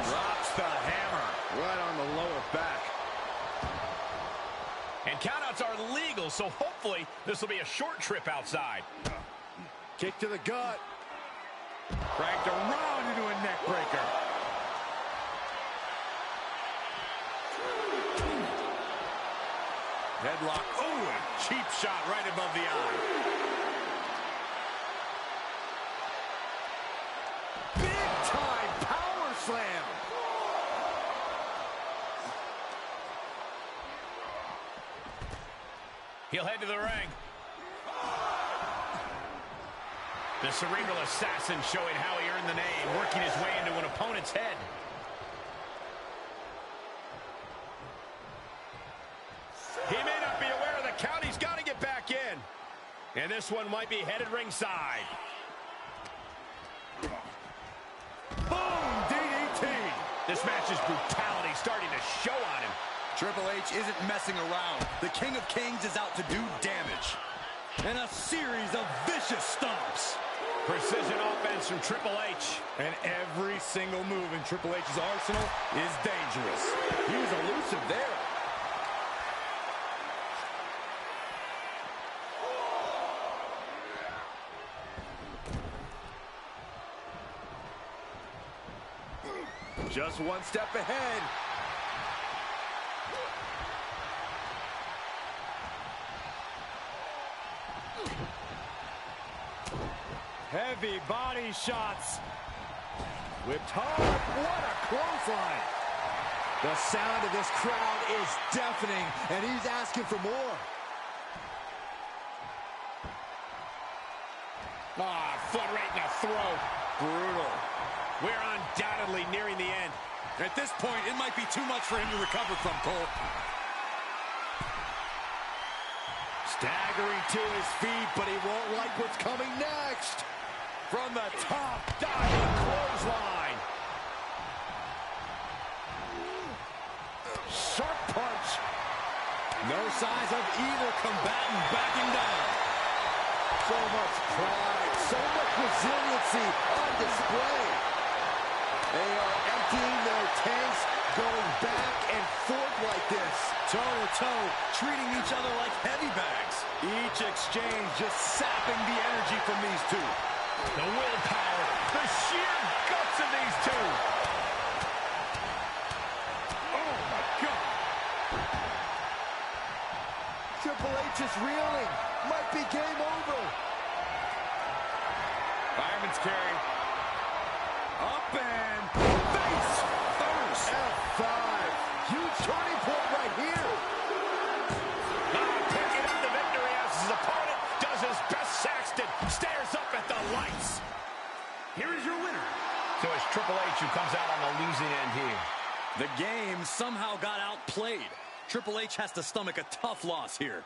Drops the hammer. Right on the lower back. And countouts are legal, so hopefully this will be a short trip outside. Kick to the gut. Cranked around into a neck breaker. Headlock. Oh, a cheap shot right above the eye. Big time power slam. He'll head to the ring. The cerebral assassin showing how he earned the name, working his way into an opponent's head. He may not be aware of the count. He's got to get back in. And this one might be headed ringside. Boom! DDT. This match's brutality starting to show on him. Triple H isn't messing around. The King of Kings is out to do damage. And a series of vicious stomps. Precision offense from Triple H. And every single move in Triple H's arsenal is dangerous. He was elusive there. Just one step ahead. Heavy body shots. Whipped hard. What a clothesline. The sound of this crowd is deafening, and he's asking for more. Foot right in the throat. Brutal. We're undoubtedly nearing the end. At this point, it might be too much for him to recover from, Cole. Staggering to his feet, but he won't like what's coming next. From the top, diving clothesline. Sharp punch. No signs of either combatant backing down. So much pride, so much resiliency on display. They are emptying their tanks, going back and forth like this. Toe-to-toe, treating each other like heavy bags. Each exchange just sapping the energy from these two. The willpower, the sheer guts of these two. Oh, my God. Triple H is reeling. Might be game over. Fireman's carry. Up and face first. F5. Huge turning point right here. Picking up the victory as his opponent does his best Saxton. Stares up at the lights. Here is your winner. So it's Triple H who comes out on the losing end here. The game somehow got outplayed. Triple H has to stomach a tough loss here.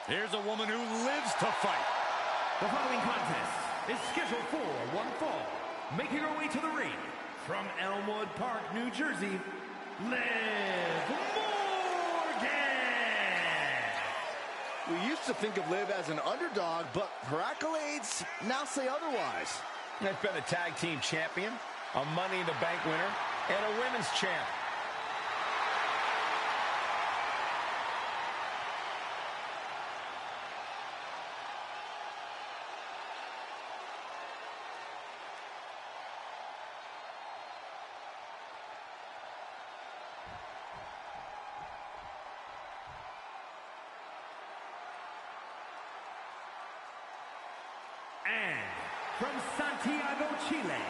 Here's a woman who lives to fight. The following contest is scheduled for one fall. Making her way to the ring from Elmwood Park, New Jersey, Liv Morgan. We used to think of Liv as an underdog, but her accolades now say otherwise. They've been a tag team champion, a Money in the Bank winner, and a women's champ. And from Santiago, Chile,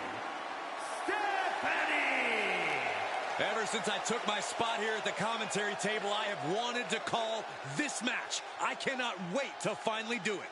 Stephanie! Ever since I took my spot here at the commentary table, I have wanted to call this match. I cannot wait to finally do it.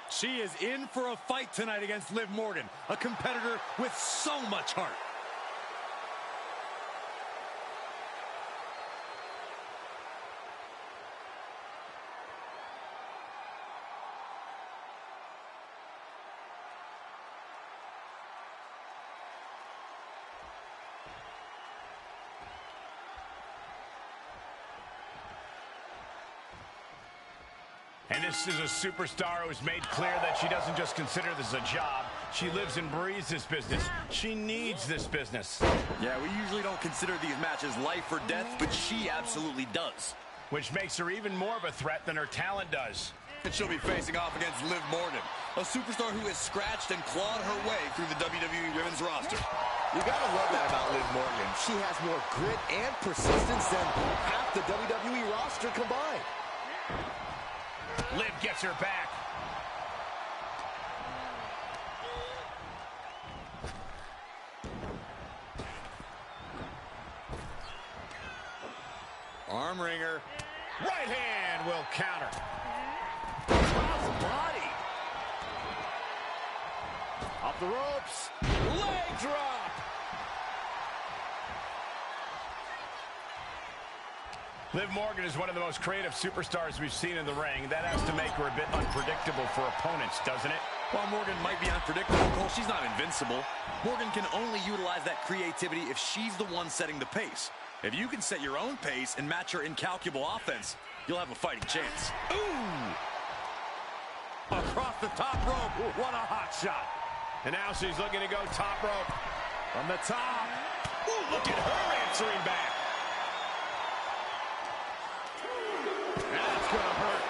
She is in for a fight tonight against Liv Morgan, a competitor with so much heart. And this is a superstar who's made clear that she doesn't just consider this a job. She lives and breathes this business. She needs this business. Yeah, we usually don't consider these matches life or death, but she absolutely does. which makes her even more of a threat than her talent does. And she'll be facing off against Liv Morgan, a superstar who has scratched and clawed her way through the WWE Women's roster. You gotta love that about Liv Morgan. She has more grit and persistence than half the WWE roster combined. Liv gets her back. Arm wringer. Right hand will counter. Body. Off the ropes. Leg drop. Liv Morgan is one of the most creative superstars we've seen in the ring. That has to make her a bit unpredictable for opponents, doesn't it? While Morgan might be unpredictable, Cole, she's not invincible. Morgan can only utilize that creativity if she's the one setting the pace. If you can set your own pace and match her incalculable offense, you'll have a fighting chance. Ooh! Across the top rope. What a hot shot. And now she's looking to go top rope. From the top. Ooh, look at her answering back. That's going to hurt.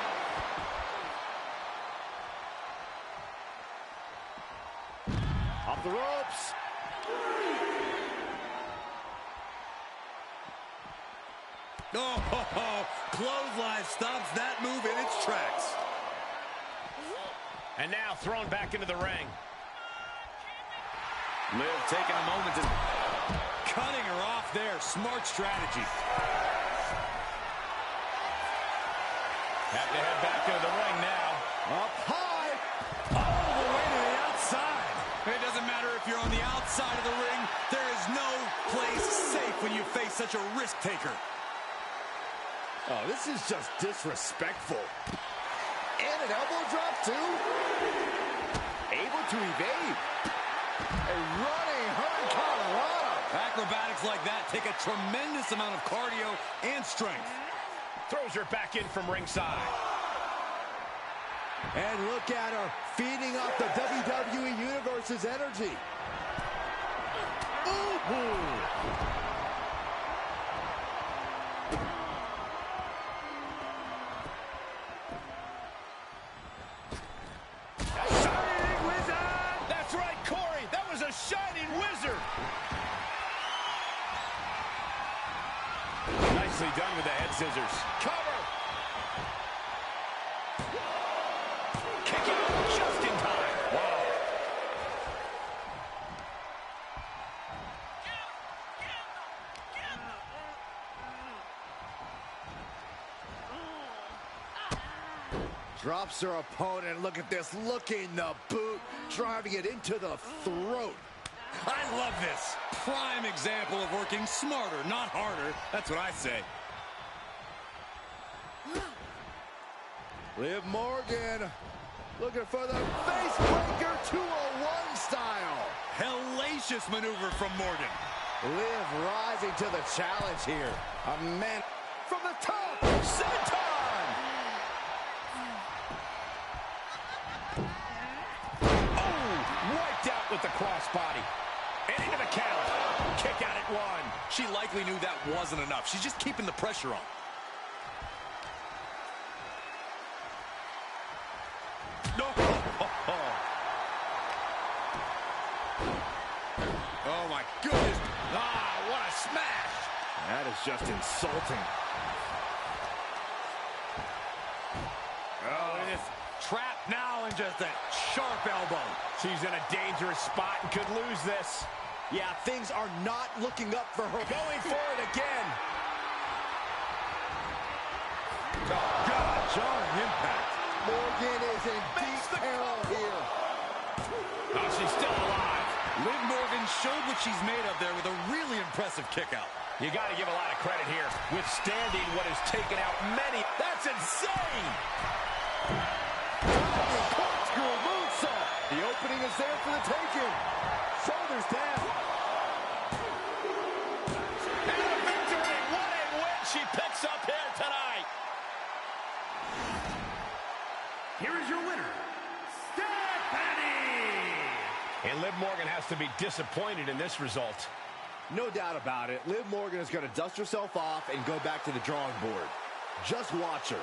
Off the ropes. Oh, clothesline stops that move in its tracks. And now thrown back into the ring. Liv taking a moment to... Cutting her off there. Smart strategy. Have to head back into the ring now. Up high. All the way to the outside. It doesn't matter if you're on the outside of the ring. There is no place safe when you face such a risk taker. Oh, this is just disrespectful. And an elbow drop, too. Able to evade. A running hurricanrana. Acrobatics like that take a tremendous amount of cardio and strength. Throws her back in from ringside. And look at her feeding off the WWE Universe's energy. Ooh. Nicely done with the head scissors. Cover. Kick out just in time. Wow. Drops her opponent. Look at this. Looking the boot. Driving it into the throat. I love this. Prime example of working smarter, not harder. That's what I say. Liv Morgan looking for the face breaker 201 style. Hellacious maneuver from Morgan. Liv rising to the challenge here. A man from the top. Senton! Oh, wiped out with the crossbody. And into the count. Kick out at one. She likely knew that wasn't enough. She's just keeping the pressure on. No. Oh, my goodness. Ah, what a smash. That is just insulting. Oh, it is trapped now and just a sharp elbow. She's in a dangerous spot and could lose this. Yeah, things are not looking up for her. Going for it again. Oh, God, jarring impact. Morgan is in deep peril here. Oh, she's still alive. Liv Morgan showed what she's made of there with a really impressive kick out. You got to give a lot of credit here. Withstanding what has taken out many. That's insane. Corkscrew moonsault. The opening is there for the taking. Shoulders down. And a victory. What a win she picks up here tonight. Here is your winner, Stephanie! And Liv Morgan has to be disappointed in this result. No doubt about it. Liv Morgan is going to dust herself off and go back to the drawing board. Just watch her.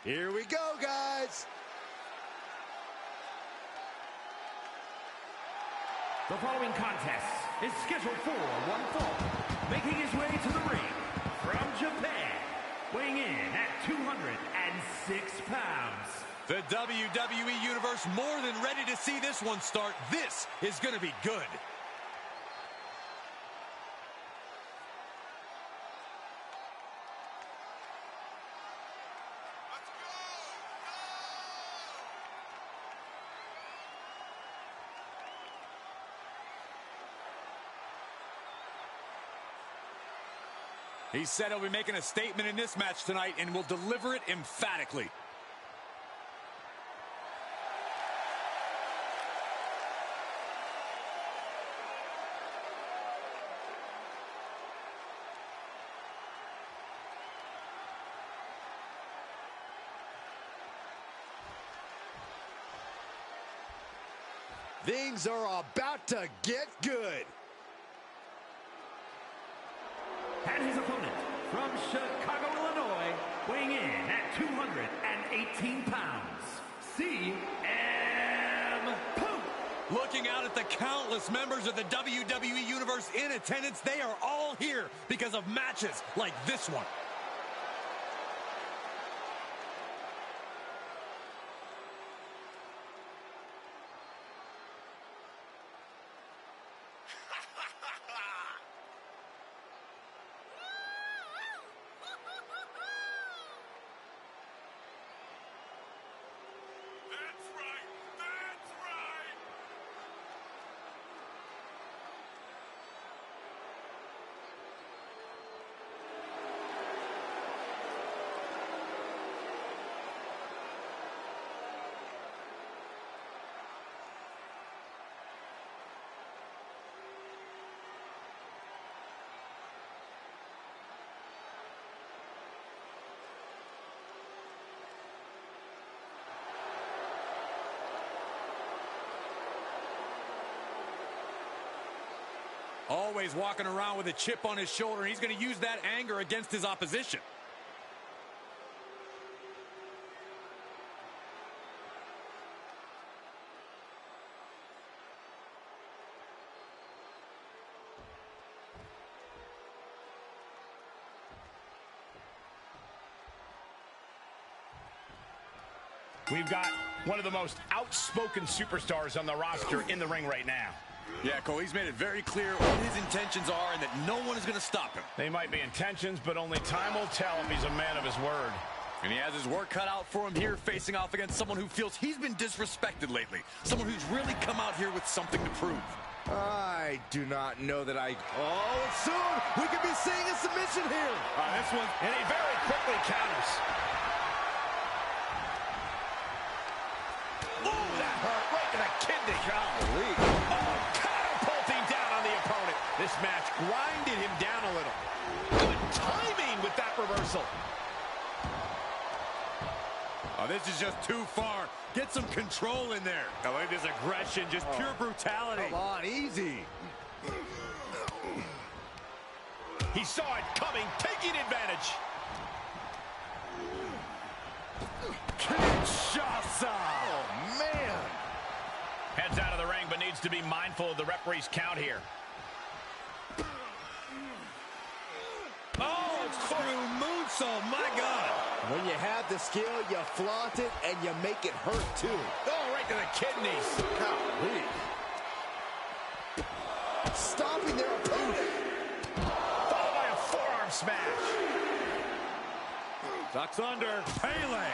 Here we go, guys. The following contest is scheduled for one fall. Making his way to the ring from Japan, weighing in at 206 pounds. The WWE Universe more than ready to see this one start. This is going to be good. He said he'll be making a statement in this match tonight and will deliver it emphatically. Things are about to get good. And his opponent from Chicago, Illinois, weighing in at 218 pounds, M.L.W. Looking out at the countless members of the WWE Universe in attendance, they are all here because of matches like this one. Always walking around with a chip on his shoulder, and he's going to use that anger against his opposition. We've got one of the most outspoken superstars on the roster in the ring right now. Yeah, Cole, he's made it very clear what his intentions are and that no one is going to stop him. They might be intentions, but only time will tell if he's a man of his word. And he has his work cut out for him here, facing off against someone who feels he's been disrespected lately. Someone who's really come out here with something to prove. I do not know that I... Oh, and soon we could be seeing a submission here. This one, and he very quickly counters. reversal. Oh, this is just too far. Get some control in there. I like this aggression, just pure brutality. Come on, easy. He saw it coming, taking advantage. Kinshasa! Oh, man! Heads out of the ring, but needs to be mindful of the referee's count here. Oh, screw moonsault, my God. When you have the skill, you flaunt it, and you make it hurt, too. Oh, right to the kidneys. Golly. Stopping their opponent. Followed by a forearm smash. Ducks under. Pele.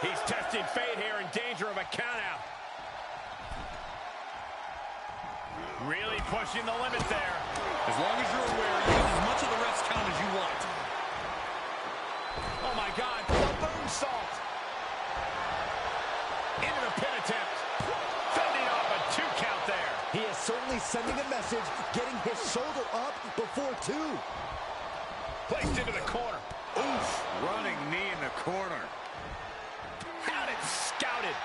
He's testing fate here, in danger of a countout. Really pushing the limit there. As long as you're aware, you get as much of the ref's count as you want. Oh my God, the moonsault. Into the pin attempt. Fending off a 2 count there. He is certainly sending a message, getting his shoulder up before 2. Placed into the corner. Oof, running knee in the corner. Had it scouted.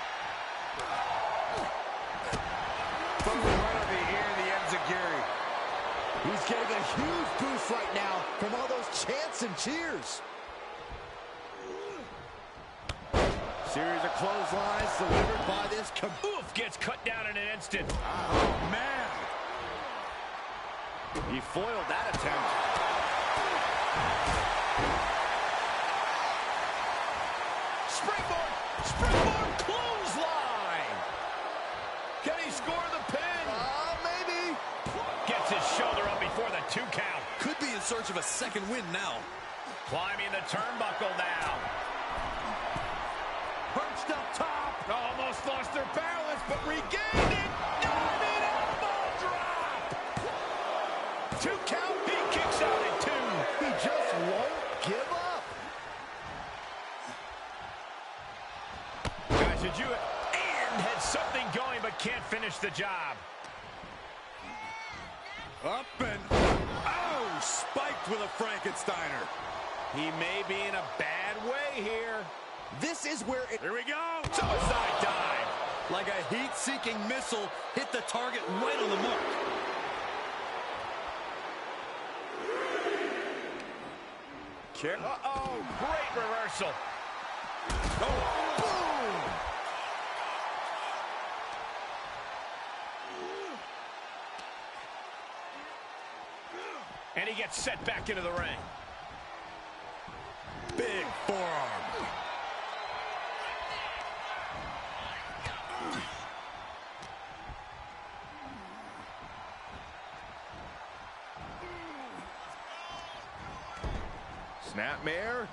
From the run of the ear, the enziguri. He's getting a huge boost right now from all those chants and cheers. Series of clotheslines delivered by this. Oof, gets cut down in an instant. Oh, man. He foiled that attempt. Springboard clothesline. Can he score the pin? Maybe. Gets his shoulder up before the 2 count. Could be in search of a second win now. Climbing the turnbuckle now. Perched up top. Almost lost their balance, but regained it. Diving elbow drop. 2 count. He kicks out at 2. He just won't give up. Guys, did you and had something going but can't finish the job. Up and oh, spiked with a Frankensteiner. He may be in a bad way here. This is where it... Here we go. Suicide dive. Like a heat-seeking missile, hit the target right on the mark. Kick. Uh-oh, great reversal. Oh, boom! And he gets set back into the ring. Big forearm. Snapmare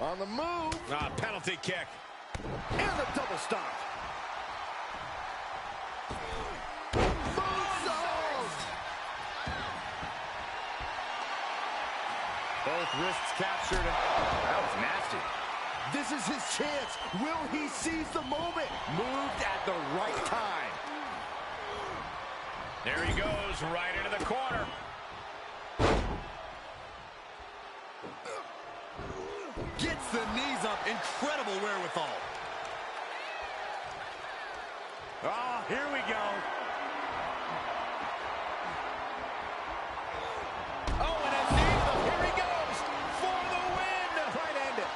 on the move. Penalty kick. And the double stop. Moonsault! Both wrists captured. That was nasty. This is his chance. Will he seize the moment? Moved at the right time. There he goes, right into the corner. Gets the knees up. Incredible wherewithal. Oh, here we go. Oh, and a knee. Here he goes for the win. Right ended.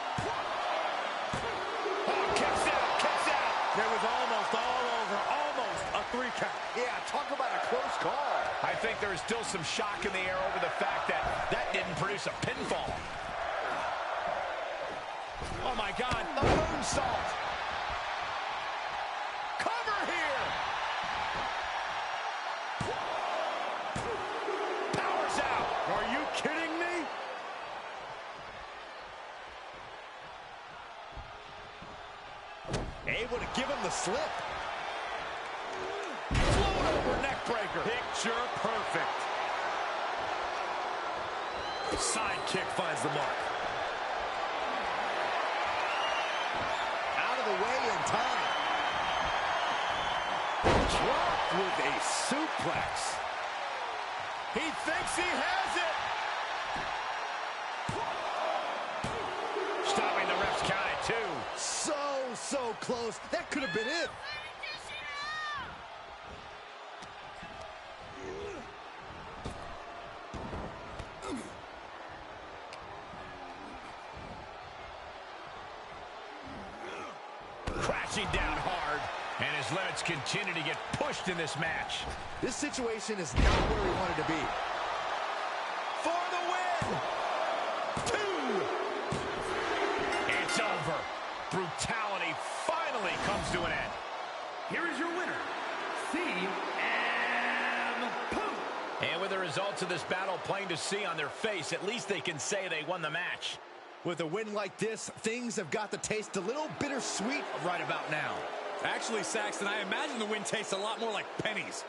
Oh, kicks out, kicks out. There was almost all over. Almost a 3 count. Yeah, talk about a close call. I think there is still some shock in the air over the fact that that didn't produce a pinfall. Oh, my God, the moonsault. Cover here. Powers out. Are you kidding me? Able to give him the slip. Float over neck breaker. Picture perfect. Side kick finds the mark. with a suplex. He thinks he has it. Stopping the ref's count at 2. So close. That could have been it. Crashing down hard. And his limits continue to get pushed in this match. This situation is not where we wanted to be. For the win! 2! It's over. Brutality finally comes to an end. Here is your winner, CM Punk. And with the results of this battle plain to see on their face, at least they can say they won the match. With a win like this, things have got to taste a little bittersweet right about now. Actually, Saxton, I imagine the win tastes a lot more like pennies.